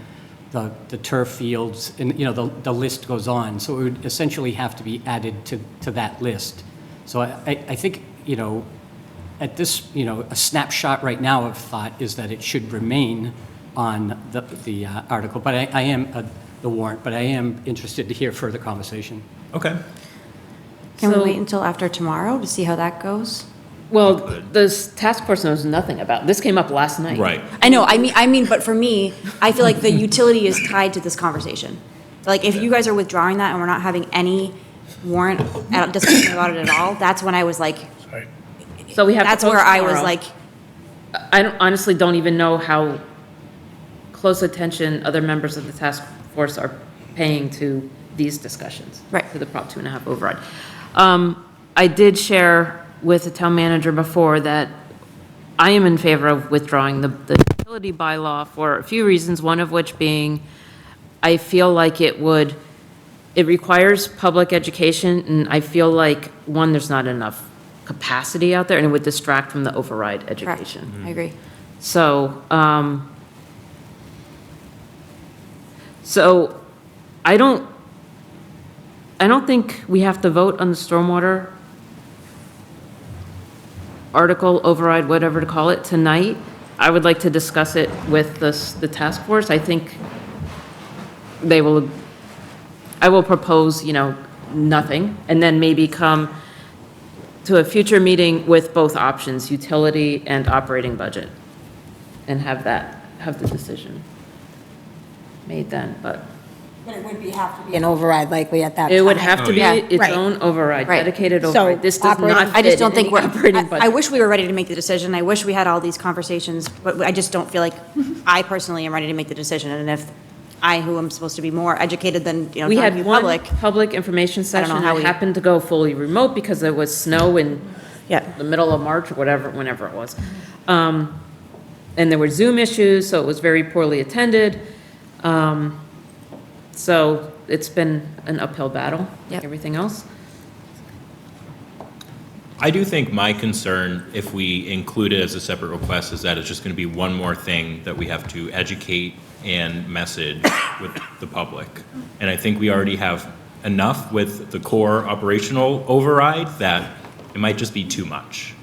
the turf fields, and, the list goes on. So it would essentially have to be added to that list. So I think, at this, a snapshot right now of thought is that it should remain on the article, but I am, the warrant, but I am interested to hear further conversation. okay. Can we So- wait until after tomorrow to see how that goes? Well, this task force knows nothing about, this came up last night. Right. I know, I mean, but for me, I feel like the utility is tied to this conversation. Like, if you guys are withdrawing that and we're not having any warrant discussion about it at all, that's when I was like, So we have to that's vote where I was tomorrow. like, Honestly don't even know how close attention other members of the task force are paying to these discussions. Right. To the Prop 2.5 override. I did share with the town manager before that I am in favor of withdrawing the utility bylaw for a few reasons, one of which being I feel like it requires public education, and I feel like, one, there's not enough capacity out there, and it would distract from the override correct, education. I agree. So, I don't think we have to vote on the stormwater article, override, whatever to call it, tonight. I would like to discuss it with the task force. I think I will propose, nothing, and then maybe come to a future meeting with both options, utility and operating budget, and have the decision made then, but. But it would have to be an override likely at that time. It would have to be Yeah. its Right. own override, Right. dedicated So override. This does operating- not I just fit don't in think any we're, operating I budget. wish we were ready to make the decision. I wish we had all these conversations, but I just don't feel like I personally am ready to make the decision. And if I, who am supposed to be more educated than, We had non-public, one public, public information I don't know session how that we- happened to go fully remote because there was snow in yeah. the middle of March or whatever, whenever it was. And there were Zoom issues, so it was very poorly attended. So it's been an uphill battle, like Yep. everything else. I do think my concern, if we include it as a separate request, is that it's just going to be one more thing that we have to educate and message with the public. And I think we already have enough with the core operational override that it might just be too much.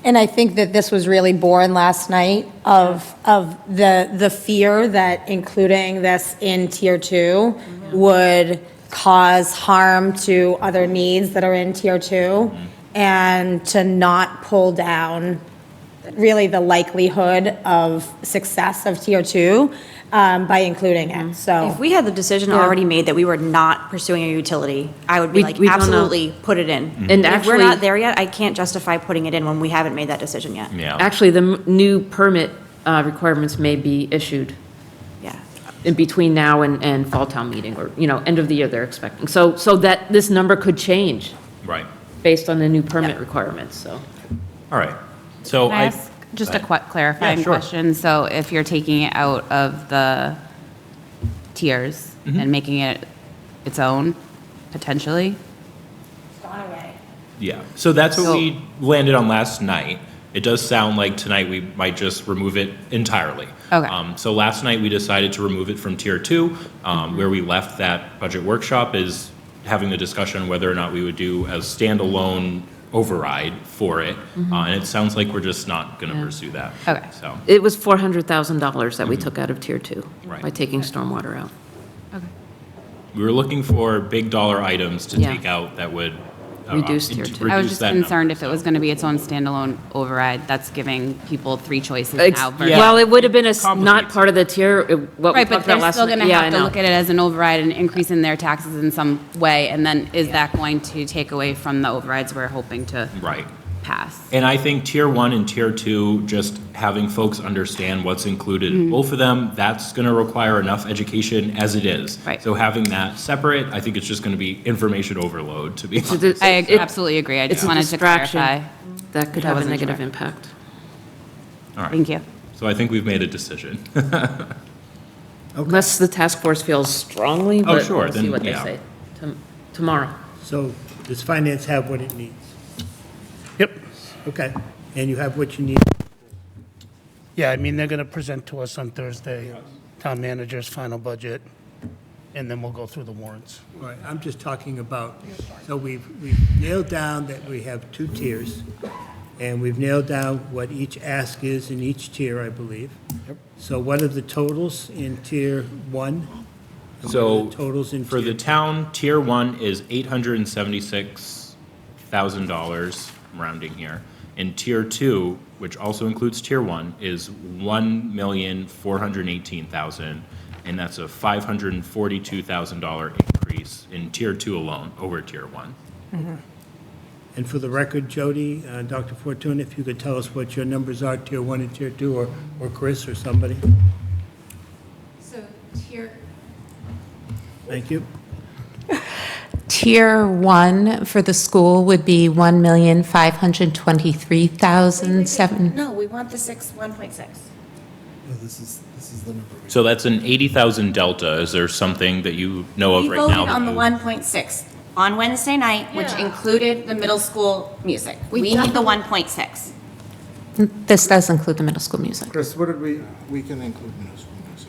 And I think that this was really born last night of the fear that including this in tier 2 would cause harm to other needs that are in tier 2 and to not pull down really the likelihood of success of tier two by including it, so. If we had the decision already made that we were not pursuing a utility, I would be like, we don't know. absolutely, put it in. And If we're actually- not there yet, I can't justify putting it in when we haven't made that decision yet. Yeah. Actually, the new permit requirements may be issued Yeah. in between now and fall town meeting, or, end of the year they're expecting. So that this number could change Right. based on the new permit requirements, so. All right. So Can I ask just a clarifying Yeah, sure. question? So if you're taking it out of the tiers Mm-hmm. and making it its own, potentially? Yeah, so that's what So- we landed on last night. It does sound like tonight we might just remove it entirely. Okay. So last night, we decided to remove it from Tier 2. Where we left that budget workshop is having the discussion whether or not we would do a standalone override for it. And it sounds like we're just not going to pursue that. Okay. So, It was $400,000 that we took out of tier 2 Right. by taking stormwater out. we were looking for big dollar items to Yeah. take out that would. Reduce Tier 2. I was reduce just that number. concerned if it was going to be its own standalone override, that's giving people three choices now. versus- Yeah. Well, it would have been not Complicates part of the tier, what we Right, but talked they're about last still night. going to Yeah, have I to know. look at it as an override and increase in their taxes in some way, and then is that going to take away from the overrides we're hoping to Right. pass? And I think Tier 1 and Tier 2, just having folks understand what's included in both of them, that's going to require enough education as it is. Right. So having that separate, I think it's just going to be information overload, to be honest. I absolutely agree. I just wanted to distraction. clarify. That could I have a wasn't negative sure. impact. All right. Thank you. So I think we've made a decision. Unless the task force feels strongly, but sure, we'll see then, what they yeah. say tomorrow. So does finance have what it needs? Yep. Okay, and you have what you need? Yeah, I mean, they're going to present to us on Thursday, town manager's final budget, and then we'll go through the warrants. All right, I'm just talking about, so we've nailed down that we have 2 tiers, and we've nailed down what each ask is in each tier, I believe. So what are the totals in Tier 1? And what are So the totals in for the Tier town, Tier 1 is $876,000, rounding here. And Tier 2, which also includes Tier 1, is $1,418,000, and that's a $542,000 increase in Tier 2 alone over Tier 1. And for the record, Jody, Dr. Fortune, if you could tell us what your numbers are, Tier 1 and Tier 2, or Chris or somebody? So tier, Thank you. Tier 1 for the school would be $1,523,007. No, we want the 1.6. So that's an 80,000 delta. Is there something that you know of We right now? voted on the that 1.6 on Wednesday night, which Yeah. included the middle school music. We need the 1.6. This does include the middle school music. Chris, what did we? We can include middle school music.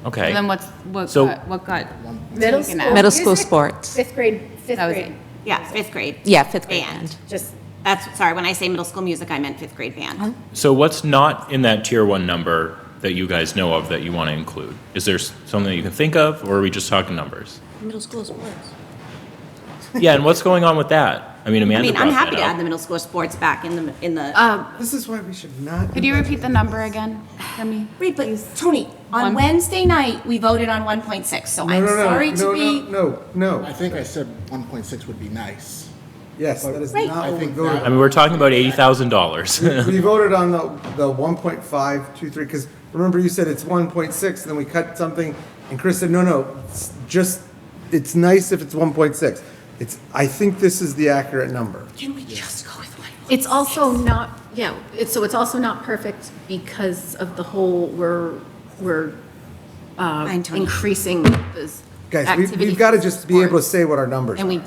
Okay. Then what So- got middle taken school. out? Middle school music? sports. Fifth grade, fifth That was grade. it. Yeah, fifth grade. Yeah, fifth grade Band. band. Just, that's, sorry, when I say middle school music, I meant fifth grade band. So what's not in that Tier 1 number that you guys know of that you want to include? Is there something that you can think of, or are we just talking numbers? Middle school sports. Yeah, and what's going on with that? I mean, I Amanda mean, brought I'm happy that to up. add the middle school sports back in the, This is why we should not. Could you repeat the number again for me? Wait, but Tony, on Wednesday night, we voted on 1.6, so I'm sorry to be. No. I think I said 1.6 would be nice. Yes, that is Right. not I what we think voted I mean, we're talking about $80,000. We voted on the 1.523, because remember you said it's 1.6, and then we cut something, and Chris said, no, it's nice if it's 1.6. I think this is the accurate number. Can we just go with 1.6? It's also not, it's also not perfect because of the whole, we're Fine, Tony. increasing those Guys, activity we've got to just be able to sports. say what our numbers And are. we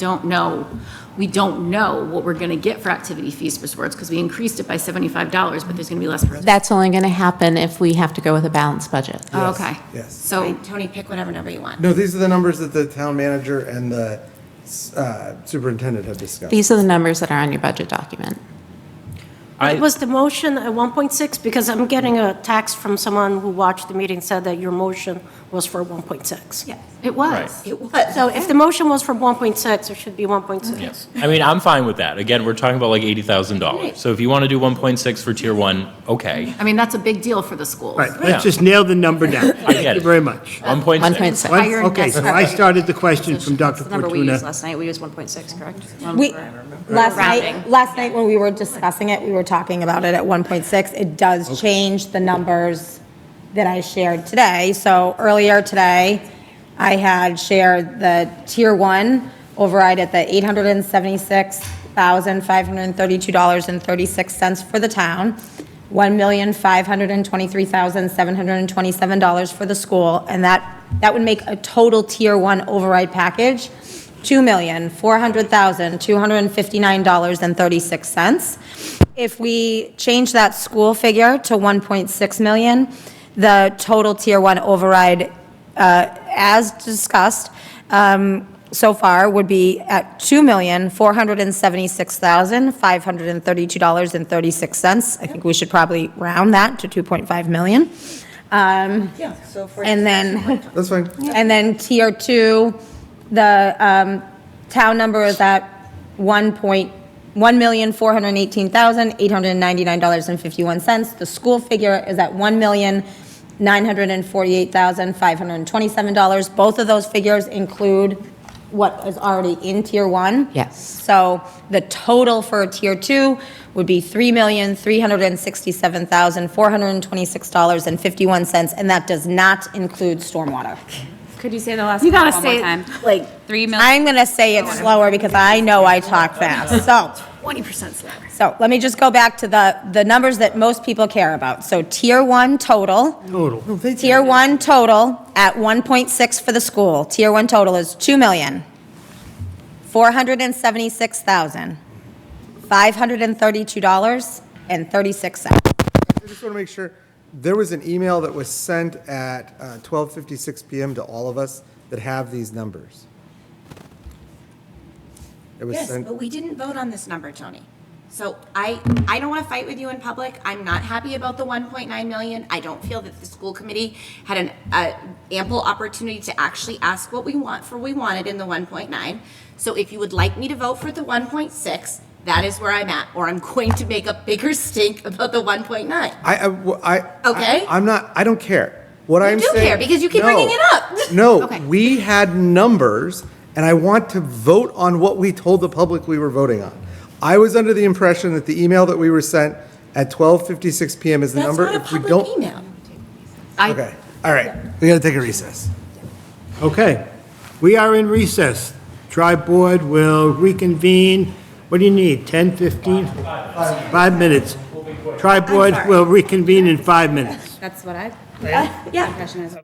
don't know what we're gonna get for activity fees for sports, because we increased it by $75, but there's gonna be less. That's only going to happen if we have to go with a balanced budget. Oh, okay. Yes. So, Fine, Tony, pick whatever number you want. No, these are the numbers that the town manager and the superintendent have discussed. These are the numbers that are on your budget document. Was the motion at 1.6? Because I'm getting a text from someone who watched the meeting, said that your motion was for 1.6. Yes, It was. it was. So if the motion was for 1.6, it should be 1.6. Yes. I mean, I'm fine with that. Again, we're talking about like $80,000. So if you want to do 1.6 for tier one, okay. I mean, that's a big deal for the schools. Right, Yeah. let's just nail the number down. I Thank get you it. very much. 1.6. Higher Okay, so I started the question from Dr. The number we used Fortuna. last night, we used 1.6, correct? Last night when we were discussing it, we were talking about it at 1.6. It does change the numbers that I shared today. So earlier today, I had shared the tier one override at the $876,532.36 for the town, $1,523,727 for the school, and that would make a total tier one override package $2,400,259.36. If we change that school figure to 1.6 million, the total tier one override, as discussed so far, would be at $2,476,532.36. I think we should probably round that to 2.5 million. And then. That's fine. And then tier two, the town number is at $1,418,899.51. The school figure is at $1,948,527. Both of those figures include what is already in tier one. Yes. So the total for tier two would be $3,367,426.51, and that does not include stormwater. Could you say the last You part gotta one more say time? like 3 million. I'm gonna say it slower because I know I talk fast. So 20% slower. So let me just go back to the numbers that most people care about. So tier one total. Tier one total at 1.6 for the school. Tier one total is $2,476,532.36. I just want to make sure, there was an email that was sent at 12:56 PM to all of us that have these numbers. It was Yes, sent, but we didn't vote on this number, Tony. So I don't want to fight with you in public. I'm not happy about the 1.9 million. I don't feel that the school committee had an ample opportunity to actually ask what we wanted in the 1.9. So if you would like me to vote for the 1.6, that is where I'm at, or I'm going to make a bigger stink about the 1.9. Okay? I'm not, I don't care. What I'm do saying. care, because you keep No. bringing it up. No, Okay. we had numbers, and I want to vote on what we told the public we were voting on. I was under the impression that the email that we were sent at 12:56 PM is the That's number. not a If we public don't, email. okay, all right, we gotta take a recess. Okay, we are in recess. TriBoard will reconvene, what do you need, 10, 15? 5 minutes. TriBoard will reconvene in 5 minutes. That's what I. Yeah. Impression is.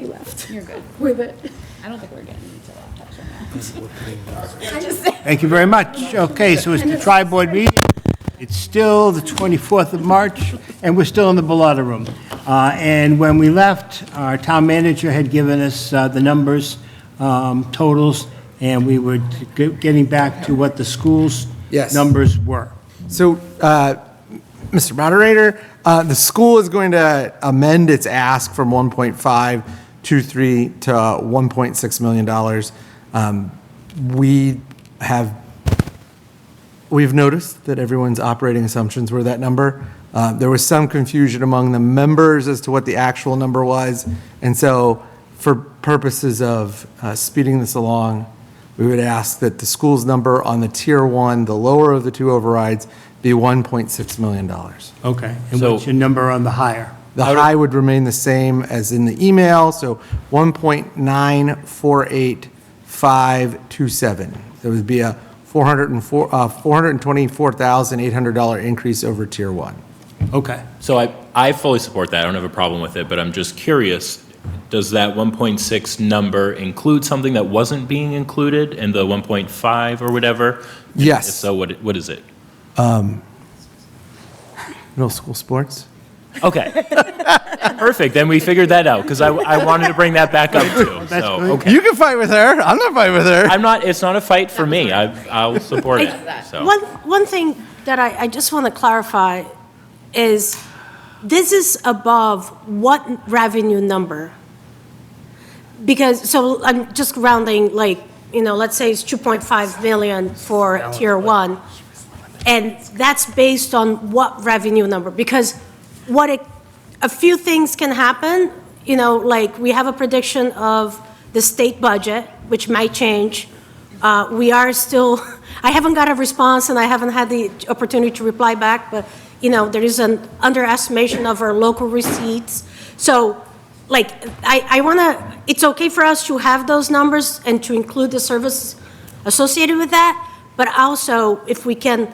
he left. You're good. With it. I don't think we're getting into laptops right now. I just, Thank you very much. Okay, so it's the TriBoard meeting. It's still the 24th of March, and we're still in the Bellotta Room. And when we left, our town manager had given us the numbers, totals, and we were getting back to what the school's Yes. numbers were. So, Mr. Moderator, the school is going to amend its ask from 1.523 to $1.6 million. We've noticed that everyone's operating assumptions were that number. There was some confusion among the members as to what the actual number was. And so for purposes of speeding this along, we would ask that the school's number on the tier one, the lower of the two overrides, be $1.6 million. Okay, and So- what's your number on the higher? The high would remain the same as in the email, so 1.948527. There would be a $424,800 increase over tier one. Okay. So I fully support that. I don't have a problem with it, but I'm just curious, does that 1.6 number include something that wasn't being included in the 1.5 or whatever? Yes. If so, what is it? Middle school sports? Okay. Perfect. Then we figured that out because I wanted to bring that back up too. So, okay. You can fight with her. I'm not fighting with her. I'm not, it's not a fight for me. I'll support it. So. one thing that I just want to clarify is this is above what revenue number? Because, so I'm just rounding, like, let's say it's 2.5 million for tier one. And that's based on what revenue number? Because a few things can happen, like we have a prediction of the state budget, which might change. We are still, I haven't got a response and I haven't had the opportunity to reply back, but, there is an underestimation of our local receipts. So, I want to, it's okay for us to have those numbers and to include the services associated with that, but also if we can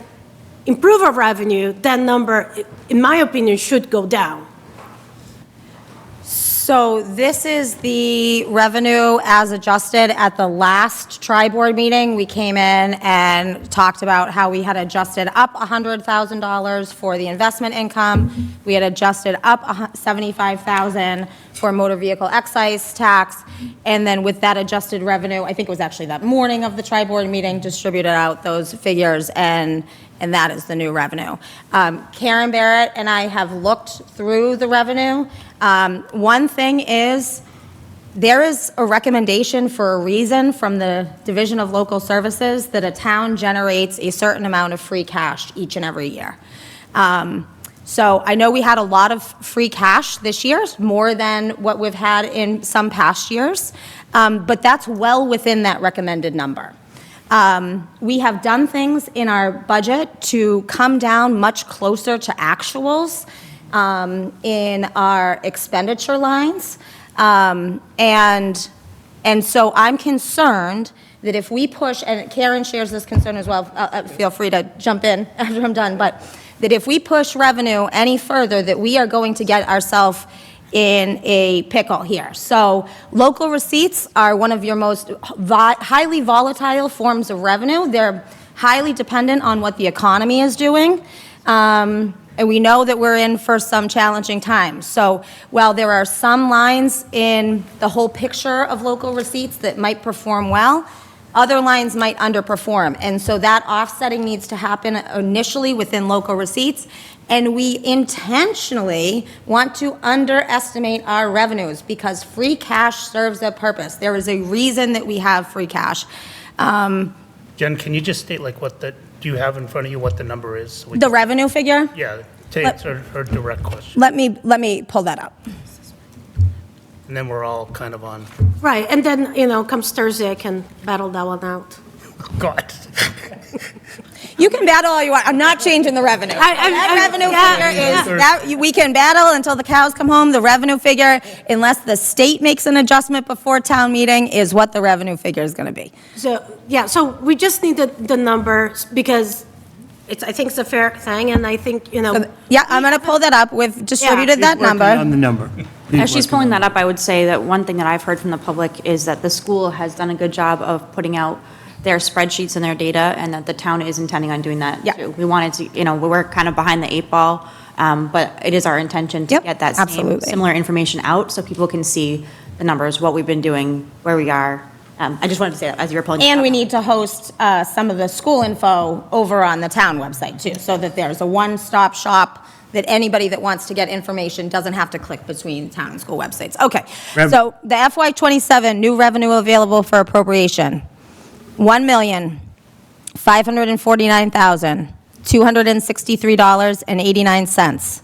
improve our revenue, that number, in my opinion, should go down. So this is the revenue as adjusted at the last TriBoard meeting. We came in and talked about how we had adjusted up $100,000 for the investment income. We had adjusted up $75,000 for motor vehicle excise tax. And then with that adjusted revenue, I think it was actually that morning of the TriBoard meeting, distributed out those figures, and that is the new revenue. Karen Barrett and I have looked through the revenue. One thing is, there is a recommendation for a reason from the Division of Local Services that a town generates a certain amount of free cash each and every year. So I know we had a lot of free cash this year, more than what we've had in some past years, but that's well within that recommended number. We have done things in our budget to come down much closer to actuals in our expenditure lines. And so I'm concerned that if we push, and Karen shares this concern as well, feel free to jump in after I'm done, but that if we push revenue any further, that we are going to get ourselves in a pickle here. So local receipts are one of your most highly volatile forms of revenue. They're highly dependent on what the economy is doing. And we know that we're in for some challenging times. So while there are some lines in the whole picture of local receipts that might perform well, other lines might underperform. And so that offsetting needs to happen initially within local receipts. And we intentionally want to underestimate our revenues because free cash serves a purpose. There is a reason that we have free cash. Jen, can you just state do you have in front of you what the number is? So The revenue figure? Yeah, to answer her direct question. Let me pull that up. And then we're all kind of on, Right, and then, comes Thursday, I can battle that one out. God. You can battle all you want. I'm not changing the revenue. That revenue figure is, that we can battle until the cows come home. The revenue figure, unless the state makes an adjustment before town meeting, is what the revenue figure is going to be. So, yeah, so we just need the numbers because I think it's a fair thing, and I think, you know. Yeah, I'm going to pull that up. We've distributed that Working number. on the number. As she's pulling that up, I would say that one thing that I've heard from the public is that the school has done a good job of putting out their spreadsheets and their data, and that the town is intending on doing that too. We wanted to, you know, we were kind of behind the 8 ball, but it is our intention to get that similar information out so people can see the numbers, what we've been doing, where we are. I just wanted to say that as you were pulling it And up. we need to host some of the school info over on the town website too, so that there's a one-stop shop that anybody that wants to get information doesn't have to click between town and school websites. Okay, so the FY '27 new revenue available for appropriation, $1,549,263.89.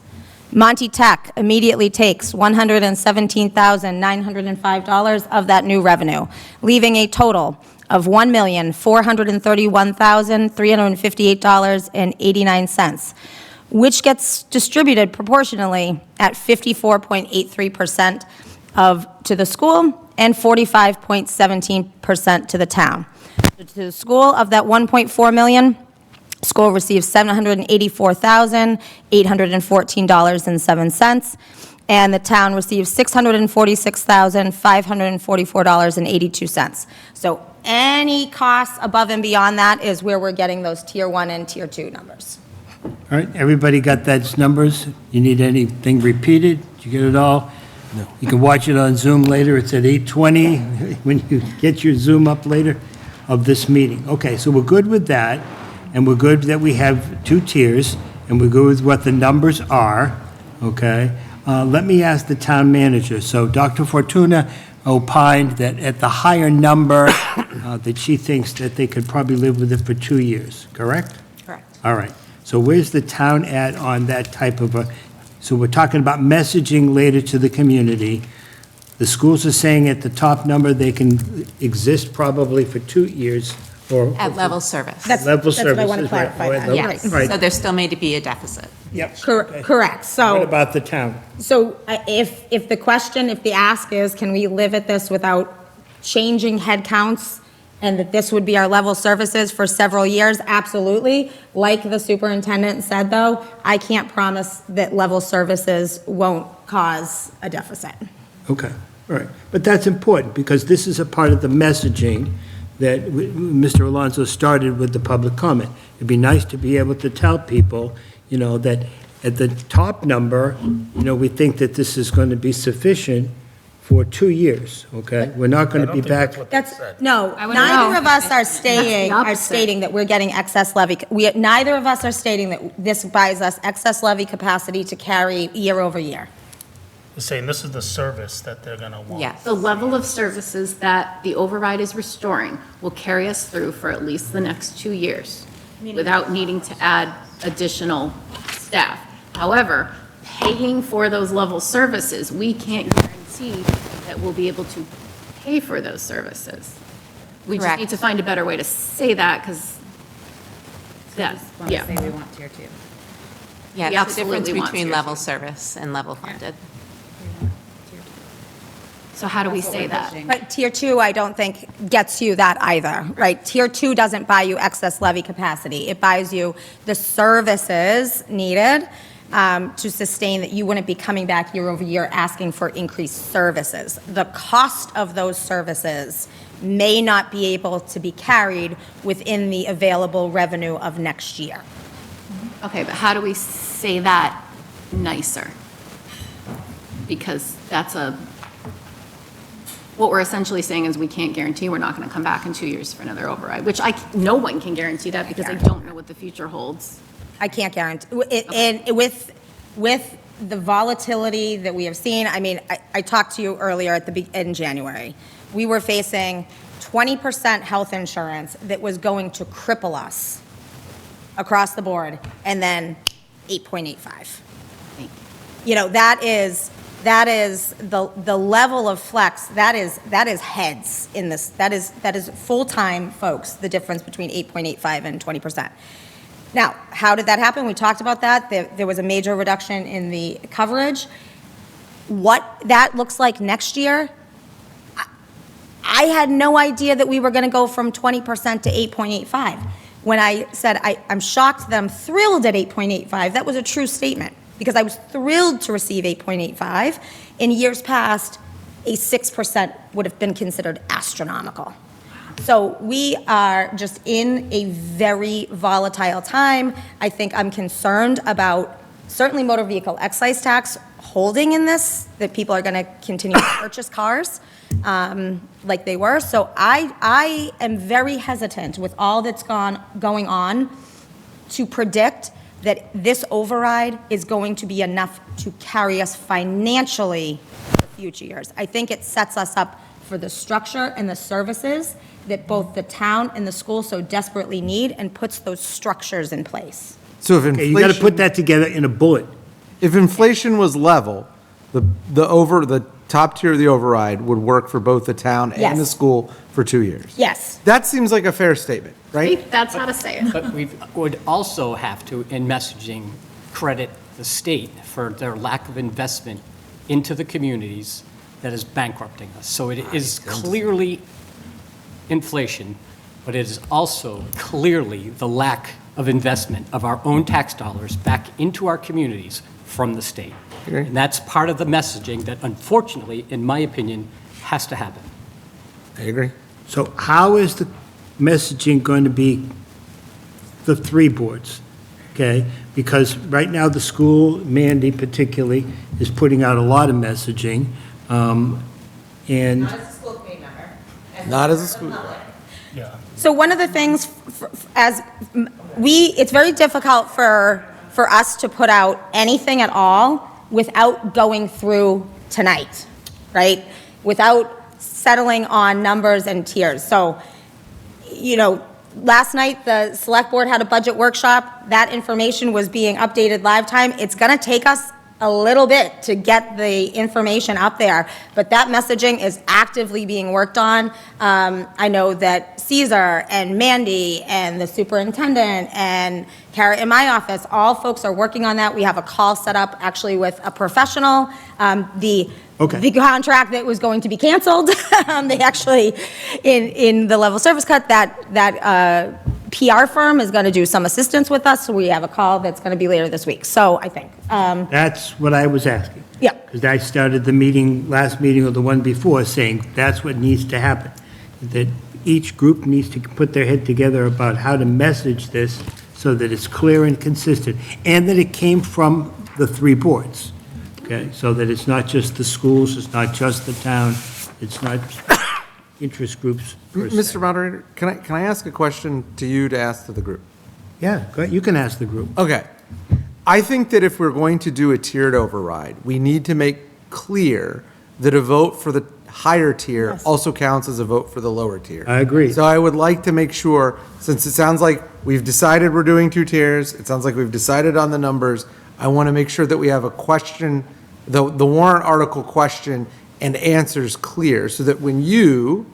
Monty Tech immediately takes $117,905 of that new revenue, leaving a total of $1,431,358.89, which gets distributed proportionally at 54.83% to the school and 45.17% to the town. To the school, of that 1.4 million, school receives $784,814.07, and the town receives $646,544.82. So any costs above and beyond that is where we're getting those Tier 1 and Tier 2 numbers. All right, everybody got those numbers? You need anything repeated? Did you get it all? No. You can watch it on Zoom later. It's at 8:20 when you get your Zoom up later of this meeting. Okay, so we're good with that, and we're good that we have 2 tiers, and we're good with what the numbers are, okay? Let me ask the town manager. So Dr. Fortuna opined that at the higher number, that she thinks that they could probably live with it for 2 years, correct? Correct. All right. So where's the town at on that type of a, so we're talking about messaging later to the community. The schools are saying at the top number, they can exist probably for 2 years or. At level service. Level That's what I want to services, right. clarify that. Yes, Right. so there still may be a deficit. Yep. Correct, so. What about the town? So if the question, if the ask is, can we live at this without changing head counts, and that this would be our level services for several years, absolutely. Like the superintendent said, though, I can't promise that level services won't cause a deficit. Okay, all right. But that's important, because this is a part of the messaging that Mr. Alonso started with the public comment. It'd be nice to be able to tell people, you know, that at the top number, you know, we think that this is going to be sufficient for 2 years, okay? We're not going to be back. No, neither of us are stating that we're getting excess levy. Neither of us are stating that this buys us excess levy capacity to carry year over year. They're saying this is the service that they're going to want. Yes. The level of services that the override is restoring will carry us through for at least the next 2 years without needing to add additional staff. However, paying for those level services, we can't guarantee that we'll be able to pay for those services. We just Correct. need to find a better way to say that, because that's, yeah. Say we want tier 2. Yeah, We it's the difference absolutely want between tier level 2. service and level funded. So how do we say that? But Tier 2, I don't think gets you that either, right? Tier 2 doesn't buy you excess levy capacity. It buys you the services needed to sustain that you wouldn't be coming back year over year asking for increased services. The cost of those services may not be able to be carried within the available revenue of next year. Okay, but how do we say that nicer? Because that's what we're essentially saying is we can't guarantee we're not going to come back in 2 years for another override, which no one can guarantee that because I don't know what the future holds. I can't guarantee. And with the volatility that we have seen, I mean, I talked to you earlier in January. We were facing 20% health insurance that was going to cripple us across the board, and then 8.85. You know, that is the level of flex, that is heads in this, that is full-time folks, the difference between 8.85 and 20%. Now, how did that happen? We talked about that. There was a major reduction in the coverage. What that looks like next year, I had no idea that we were going to go from 20% to 8.85. When I said I'm shocked that I'm thrilled at 8.85, that was a true statement, because I was thrilled to receive 8.85. In years past, a 6% would have been considered astronomical. So we are just in a very volatile time. I think I'm concerned about certainly motor vehicle excise tax holding in this, that people are going to continue to purchase cars like they were. So I am very hesitant with all that's going on to predict that this override is going to be enough to carry us financially for future years. I think it sets us up for the structure and the services that both the town and the school so desperately need, and puts those structures in place. So if Okay, you got to inflation, put that together in a bullet. if inflation was level, the top tier of the override would work for both the town and the Yes. school for 2 years. Yes. That seems like a fair statement, right? That's how to say it. But we would also have to, in messaging, credit the state for their lack of investment into the communities that is bankrupting us. So it is clearly inflation, but it is also clearly the lack of investment of our own tax dollars back into our communities from the state. Okay. And that's part of the messaging that unfortunately, in my opinion, has to happen. I agree. So how is the messaging going to be the three boards? Okay? Because right now, the school, Mandy particularly, is putting out a lot of messaging. And Not as a school committee member. Not as a school. So one of the things, it's very difficult for us to put out anything at all without going through tonight, right? Without settling on numbers and tiers. So, last night, the select board had a budget workshop. That information was being updated live time. It's going to take us a little bit to get the information up there, but that messaging is actively being worked on. I know that Caesar and Mandy and the superintendent and Kara in my office, all folks are working on that. We have a call set up actually with a professional. The contract that was going to be canceled, they actually, in the level service cut, that PR firm is going to do some assistance with us, so we have a call that's going to be later this week. So I think. that's what I was asking. Yeah. Because I started the last meeting or the one before, saying that's what needs to happen. That each group needs to put their head together about how to message this so that it's clear and consistent, and that it came from the three boards. Okay, so that it's not just the schools, it's not just the town, it's not interest groups per se. Mr. Moderator, can I ask a question to you to ask to the group? Yeah, go ahead. You can ask the group. Okay. I think that if we're going to do a tiered override, we need to make clear that a vote for the higher tier also counts as a vote for the lower tier. I agree. So I would like to make sure, since it sounds like we've decided we're doing 2 tiers, it sounds like we've decided on the numbers, I want to make sure that we have a question, the warrant article question and answers clear, so that when you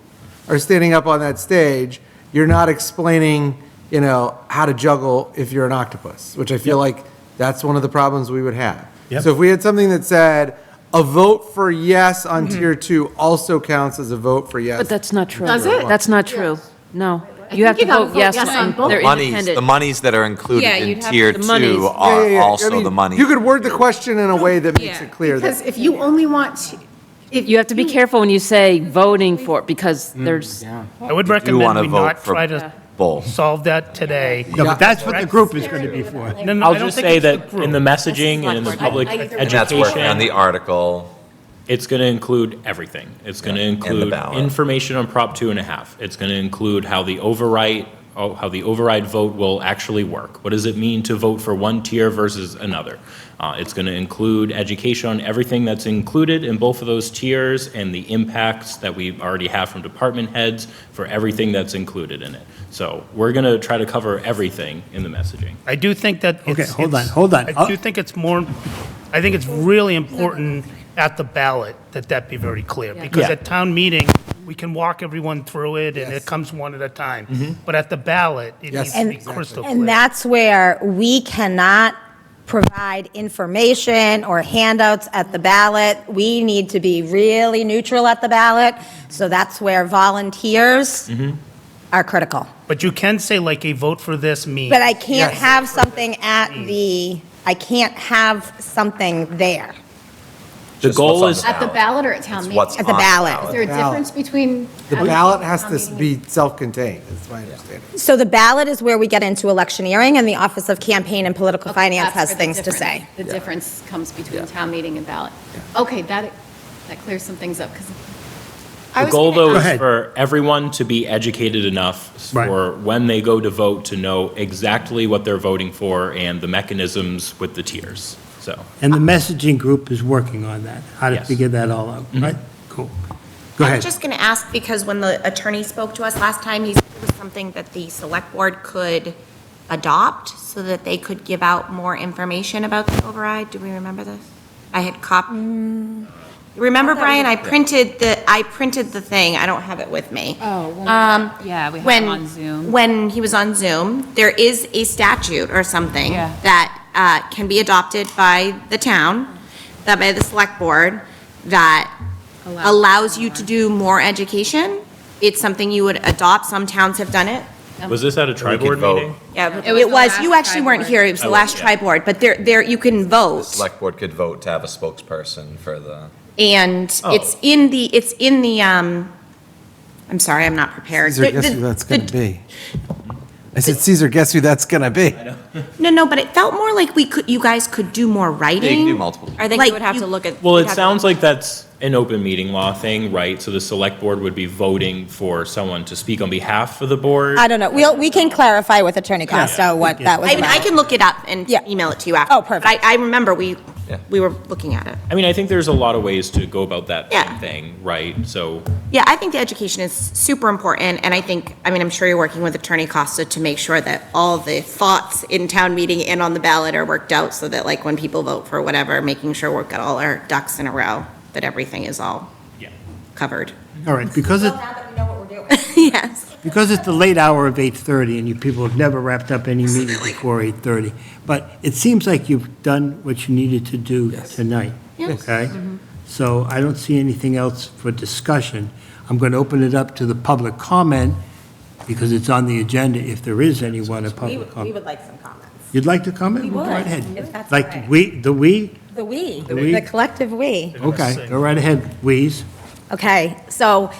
are standing up on that stage, you're not explaining, how to juggle if you're an octopus, which I feel like that's one of the problems we would have. Yep. So if we had something that said, a vote for yes on tier 2 also counts as a vote for yes. But that's not true. Does it? That's not true. No. think You have to you gotta vote vote yes yes on on both. their independent. The monies that are included Yeah, in you'd have tier the 2 monies. are I also mean, the money. You could word the question in a way that makes Yeah. it clear that. Because if you only want, You have to be careful when you say voting for it, because there's, I would You recommend wanna we vote not for try to both. solve that today. No, but that's what the group is going to be for. No, no, I'll I don't just think say it's the that group. in the messaging and in the public And that's working on the education, article. it's going to include everything. It's going to include ballot. information on Prop 2.5. It's going to include how the override vote will actually work. What does it mean to vote for one tier versus another? It's going to include education on everything that's included in both of those tiers and the impacts that we already have from department heads for everything that's included in it. So we're going to try to cover everything in the messaging. I do think that Okay, it's. hold it's- on, hold on. I do think it's more, I think it's really important at the ballot that be very clear. Because Yeah. at town meeting, we can walk everyone through it and it comes one at a time. But at the ballot, it needs to be crystal clear. And that's where we cannot provide information or handouts at the ballot. We need to be really neutral at the ballot. So that's where volunteers are critical. But you can say like a vote for this means. But I can't have something I can't have something there. The goal is At the ballot or at town meeting? At the ballot. Is there a difference between? The ballot has to be self-contained, is my understanding. So the ballot is where we get into electioneering, and the Office of Campaign and Political Finance That's has where the things to difference- say. The difference comes between town meeting and ballot. Okay, that clears some things up, because The goal, though, is ahead. for everyone to be educated enough for when they go to vote to know exactly what they're voting for and the mechanisms with the tiers, so. And the messaging group is working on that, how to Yes. figure that all out, right? Cool. Go I'm ahead. just going to ask, because when the attorney spoke to us last time, he said it was something that the select board could adopt so that they could give out more information about the override. Do we remember this? I had Remember, Brian, I printed the thing. I don't have it with me. Oh, yeah, we have when, him on Zoom. When he was on Zoom, there is a statute or something Yeah. that can be adopted by the town, by the select board, that allows you to do more education. It's something you would adopt. Some towns have done it. Was this at a TriBoard vote. meeting? Yeah, It was the last you actually weren't tri-board. here. It was the last tri-board, but there, you can The vote. select board could vote to have a spokesperson for the. And it's in the, I'm sorry, I'm not prepared. Caesar, guess who that's going to be? I said, Caesar, guess who that's going to be? No, but it felt more like you guys could do more writing. Yeah, you can do multiple. I think Like you would have you- to look at. Well, you'd it have to- sounds like that's an open meeting law thing, right? So the select board would be voting for someone to speak on behalf of the board? I don't know. We can clarify with Attorney Costa what that was about. I can look it up and email it to you after. Oh, perfect. I remember we were looking at it. I mean, I think there's a lot of ways to go about that Yeah. thing, right? So, Yeah, I think the education is super important, and I'm sure you're working with Attorney Costa to make sure that all the thoughts in town meeting and on the ballot are worked out, so that like when people vote for whatever, making sure we've got all our ducks in a row, that everything is all covered. All right, because it, Now that we know what we're doing. Yes. because it's the late hour of 8:30, and you people have never wrapped up any meeting before 8:30, but it seems like you've done what you needed to do tonight. Yes. Okay? So I don't see anything else for discussion. I'm going to open it up to the public comment, because it's on the agenda, if there is anyone in public comment. would like some comments. You'd like to comment? We Go would, right ahead. if that's Like, all right. the we? The we, we? the collective we. Okay, go right ahead, we's. Okay, so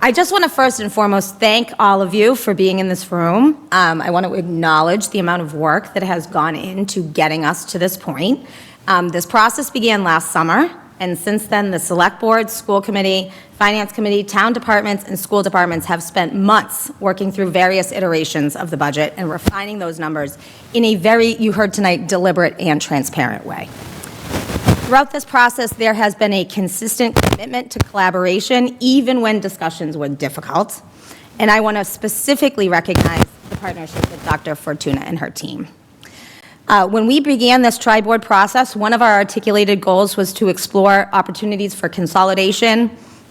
I just want to first and foremost thank all of you for being in this room. I want to acknowledge the amount of work that has gone into getting us to this point. This process began last summer, and since then, the Select Board, School Committee, Finance Committee, town departments, and school departments have spent months working through various iterations of the budget and refining those numbers in a very, you heard tonight, deliberate and transparent way. Throughout this process, there has been a consistent commitment to collaboration, even when discussions were difficult. And I want to specifically recognize the partnership with Dr. Fortuna and her team. When we began this tri-board process, one of our articulated goals was to explore opportunities for consolidation,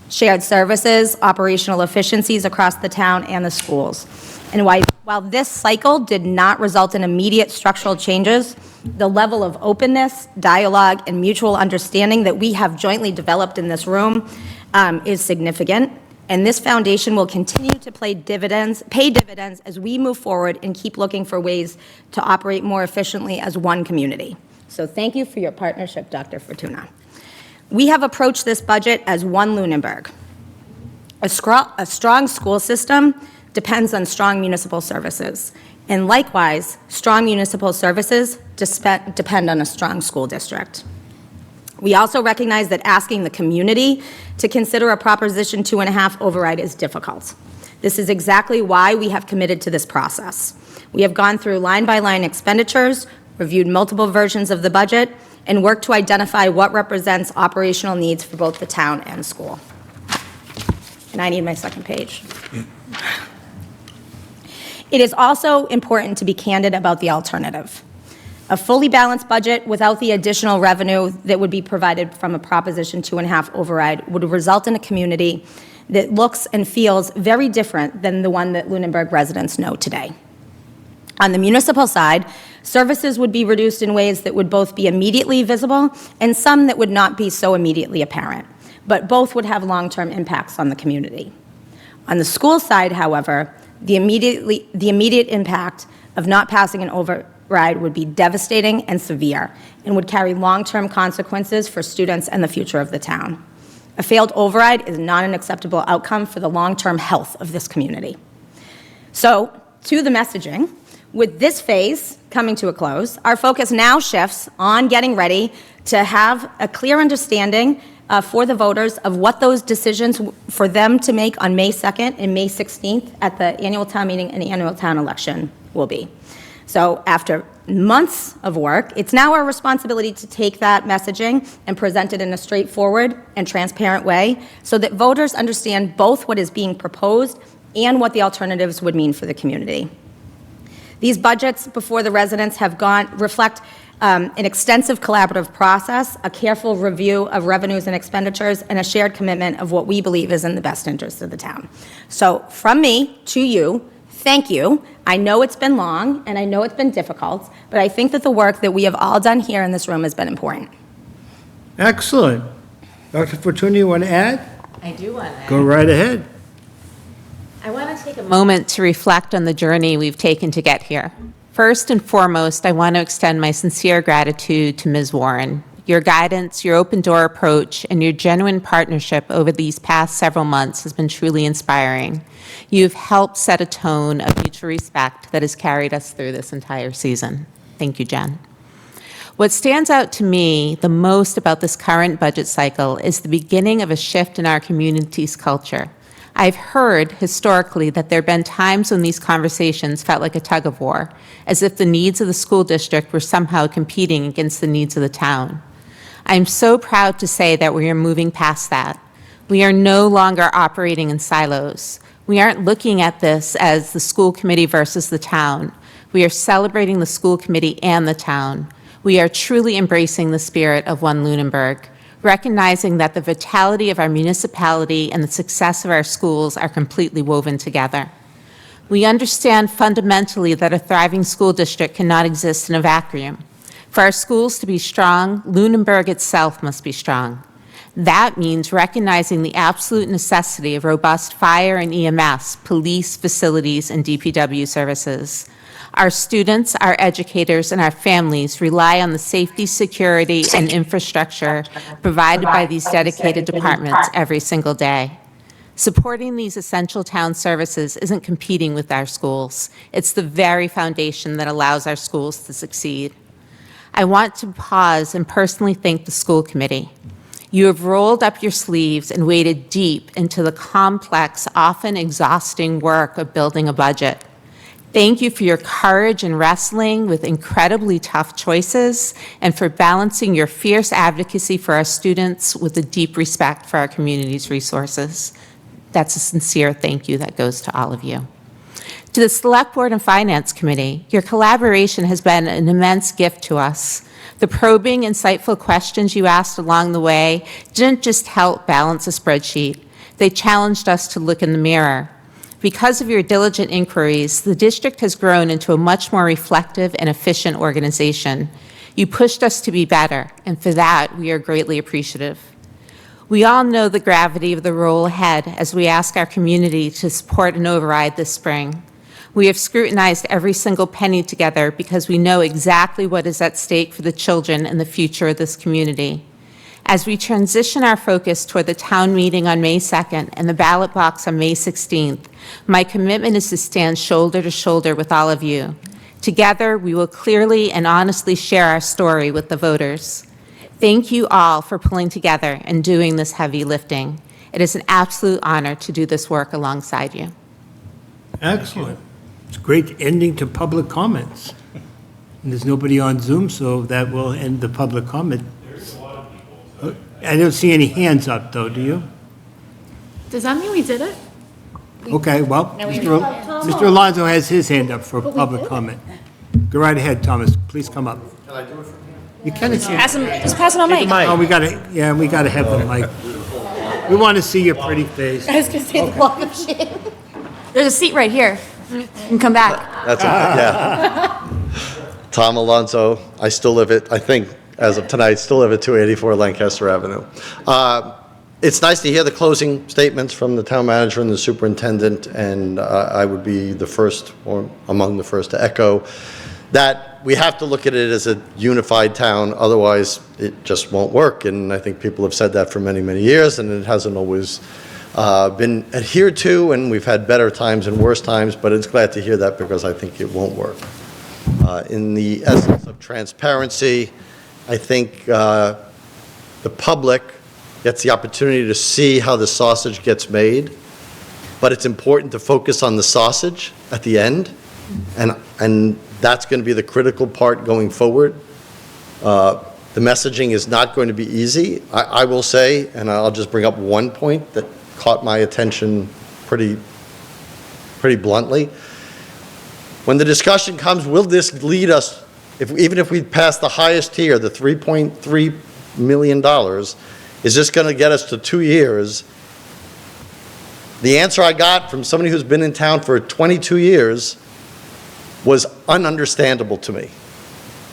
shared services, operational efficiencies across the town and the schools. And while this cycle did not result in immediate structural changes, the level of openness, dialogue, and mutual understanding that we have jointly developed in this room is significant. And this foundation will continue to pay dividends as we move forward and keep looking for ways to operate more efficiently as one community. So thank you for your partnership, Dr. Fortuna. We have approached this budget as one Lunenburg. A strong school system depends on strong municipal services. And likewise, strong municipal services depend on a strong school district. We also recognize that asking the community to consider a Proposition 2.5 override is difficult. This is exactly why we have committed to this process. We have gone through line-by-line expenditures, reviewed multiple versions of the budget, and worked to identify what represents operational needs for both the town and school. And I need my second page. It is also important to be candid about the alternative. A fully balanced budget without the additional revenue that would be provided from a Proposition 2.5 override would result in a community that looks and feels very different than the one that Lunenburg residents know today. On the municipal side, services would be reduced in ways that would both be immediately visible and some that would not be so immediately apparent, but both would have long-term impacts on the community. On the school side, however, The immediate impact of not passing an override would be devastating and severe and would carry long-term consequences for students and the future of the town. A failed override is not an acceptable outcome for the long-term health of this community. So, to the messaging, with this phase coming to a close, our focus now shifts on getting ready to have a clear understanding for the voters of what those decisions for them to make on May 2nd and May 16th at the annual town meeting and the annual town election will be. So after months of work, it's now our responsibility to take that messaging and present it in a straightforward and transparent way so that voters understand both what is being proposed and what the alternatives would mean for the community. These budgets before the residents have reflect an extensive collaborative process, a careful review of revenues and expenditures, and a shared commitment of what we believe is in the best interest of the town. So from me to you, thank you. I know it's been long and I know it's been difficult, but I think that the work that we have all done here in this room has been important. Excellent. Dr. Fortuny, you want to add? I do want to. Go right ahead. I want to take a moment to reflect on the journey we've taken to get here. First and foremost, I want to extend my sincere gratitude to Ms. Warren. Your guidance, your open door approach, and your genuine partnership over these past several months has been truly inspiring. You've helped set a tone of mutual respect that has carried us through this entire season. Thank you, Jen. What stands out to me the most about this current budget cycle is the beginning of a shift in our community's culture. I've heard historically that there have been times when these conversations felt like a tug of war, as if the needs of the school district were somehow competing against the needs of the town. I'm so proud to say that we are moving past that. We are no longer operating in silos. We aren't looking at this as the school committee versus the town. We are celebrating the school committee and the town. We are truly embracing the spirit of One Lunenburg, recognizing that the vitality of our municipality and the success of our schools are completely woven together. We understand fundamentally that a thriving school district cannot exist in a vacuum. For our schools to be strong, Lunenburg itself must be strong. That means recognizing the absolute necessity of robust fire and EMS, police, facilities, and DPW services. Our students, our educators, and our families rely on the safety, security, and infrastructure provided by these dedicated departments every single day. Supporting these essential town services isn't competing with our schools. It's the very foundation that allows our schools to succeed. I want to pause and personally thank the school committee. You have rolled up your sleeves and waded deep into the complex, often exhausting work of building a budget. Thank you for your courage in wrestling with incredibly tough choices and for balancing your fierce advocacy for our students with a deep respect for our community's resources. That's a sincere thank you that goes to all of you. To the Select Board and Finance Committee, your collaboration has been an immense gift to us. The probing, insightful questions you asked along the way didn't just help balance a spreadsheet. They challenged us to look in the mirror. Because of your diligent inquiries, the district has grown into a much more reflective and efficient organization. You pushed us to be better, and for that, we are greatly appreciative. We all know the gravity of the role ahead as we ask our community to support an override this spring. We have scrutinized every single penny together because we know exactly what is at stake for the children and the future of this community. As we transition our focus toward the town meeting on May 2nd and the ballot box on May 16th, my commitment is to stand shoulder to shoulder with all of you. Together, we will clearly and honestly share our story with the voters. Thank you all for pulling together and doing this heavy lifting. It is an absolute honor to do this work alongside you. Excellent. It's a great ending to public comments. And there's nobody on Zoom, so that will end the public comment. I don't see any hands up, though, do you? Does that mean we did it? Okay, well, Mr. Alonso has his hand up for public comment. Go right ahead, Thomas. Please come up. Can I do it from here? You can. Just pass him a mic. Oh, we gotta have the mic. We want to see your pretty face. I was going to say the wall machine. There's a seat right here. You can come back. That's yeah. Tom Alonso, I still live at, I think, as of tonight, still live at 284 Lancaster Avenue. it's nice to hear the closing statements from the town manager and the superintendent, and I would be the first, or among the first, to echo that we have to look at it as a unified town, otherwise it just won't work. And I think people have said that for many, many years, and it hasn't always been adhered to, and we've had better times and worse times, but it's glad to hear that because I think it won't work. In the essence of transparency, I think the public gets the opportunity to see how the sausage gets made, but it's important to focus on the sausage at the end, and that's going to be the critical part going forward. The messaging is not going to be easy. I will say, and I'll just bring up one point that caught my attention pretty bluntly. When the discussion comes, will this lead us, even if we pass the highest tier, the $3.3 million, is this going to get us to 2 years? The answer I got from somebody who's been in town for 22 years was ununderstandable to me.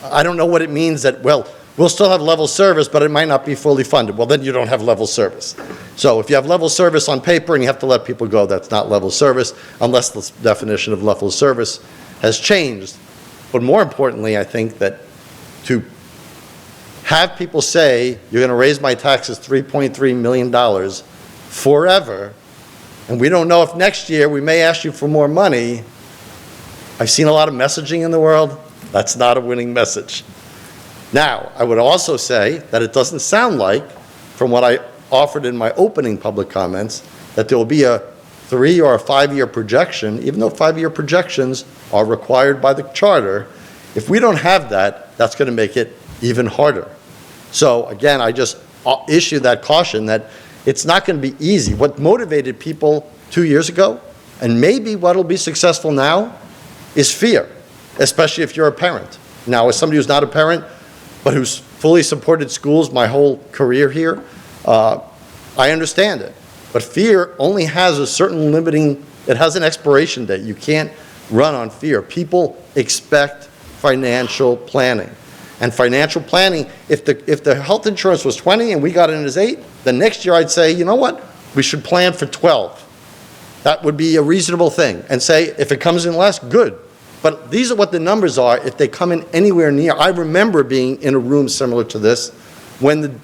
I don't know what it means that, well, we'll still have level service, but it might not be fully funded. Well, then you don't have level service. So if you have level service on paper and you have to let people go, that's not level service, unless the definition of level service has changed. But more importantly, I think that to have people say, you're going to raise my taxes $3.3 million forever, and we don't know if next year we may ask you for more money. I've seen a lot of messaging in the world. That's not a winning message. Now, I would also say that it doesn't sound like, from what I offered in my opening public comments, that there will be a 3 or a 5-year projection, even though 5-year projections are required by the charter. If we don't have that, that's going to make it even harder. So again, I just issue that caution that it's not going to be easy. What motivated people 2 years ago, and maybe what will be successful now, is fear, especially if you're a parent. Now, as somebody who's not a parent, but who's fully supported schools my whole career here, I understand it. But fear only has a certain limiting, it has an expiration date. You can't run on fear. People expect financial planning. And financial planning, if the health insurance was 20 and we got in as 8, then next year I'd say, you know what, we should plan for 12. That would be a reasonable thing. And say, if it comes in less, good. But these are what the numbers are if they come in anywhere near. I remember being in a room similar to this when the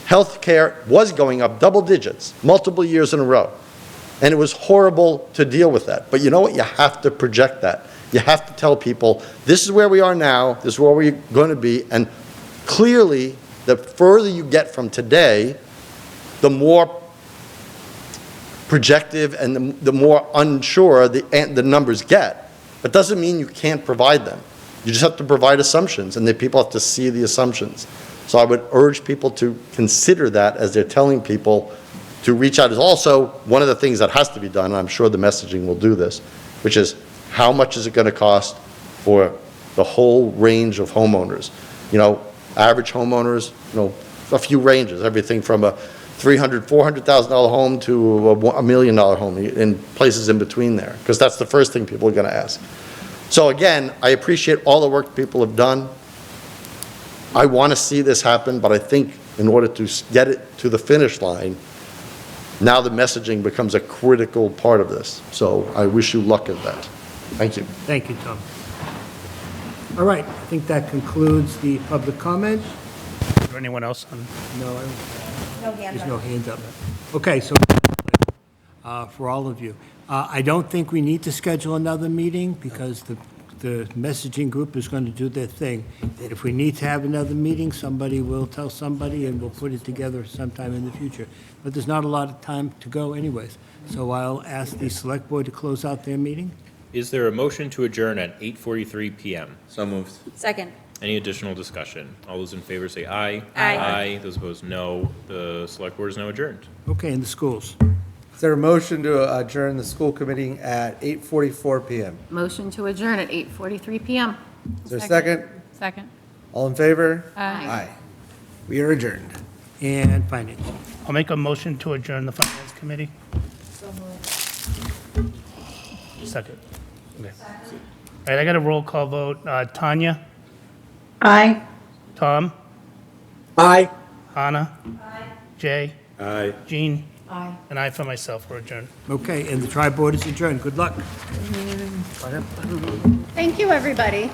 health care was going up double digits, multiple years in a row. And it was horrible to deal with that. But you know what? You have to project that. You have to tell people, this is where we are now, this is where we're going to be, and clearly, the further you get from today, the more projective and the more unsure the numbers get. But doesn't mean you can't provide them. You just have to provide assumptions, and then people have to see the assumptions. So I would urge people to consider that as they're telling people to reach out. Is also one of the things that has to be done, and I'm sure the messaging will do this, which is how much is it going to cost for the whole range of homeowners? You know, average homeowners, you know, a few ranges, everything from a $300,000, $400,000 home to a $1 million home, in places in between there, because that's the first thing people are going to ask. So again, I appreciate all the work people have done. I want to see this happen, but I think in order to get it to the finish line, now the messaging becomes a critical part of this. So I wish you luck in that. Thank you. Thank you, Tom. All right, I think that concludes the public comment. Is there anyone else on? No, No hands there's no up. hands up. Okay, so for all of you, I don't think we need to schedule another meeting because the messaging group is going to do their thing. And if we need to have another meeting, somebody will tell somebody and we'll put it together sometime in the future. But there's not a lot of time to go anyways. So I'll ask the select board to close out their meeting. Is there a motion to adjourn at 8:43 PM? So moved. Second. Any additional discussion? All those in favor say aye. Aye. Aye. Those opposed, no. The select board is now adjourned. Okay, in the schools. Is there a motion to adjourn the school committee at 8:44 PM? Motion to adjourn at 8:43 PM. Is there a second? Second. All in favor? Aye. We are adjourned. And finance. I'll make a motion to adjourn the finance committee. Second. Okay. All right, I got a roll call vote. Tanya? Aye. Tom? Aye. Hannah? Jay? Aye. Jean? Aye. And I for myself, we're adjourned. Okay, and the TriBoard is adjourned. Good luck. Thank you, everybody.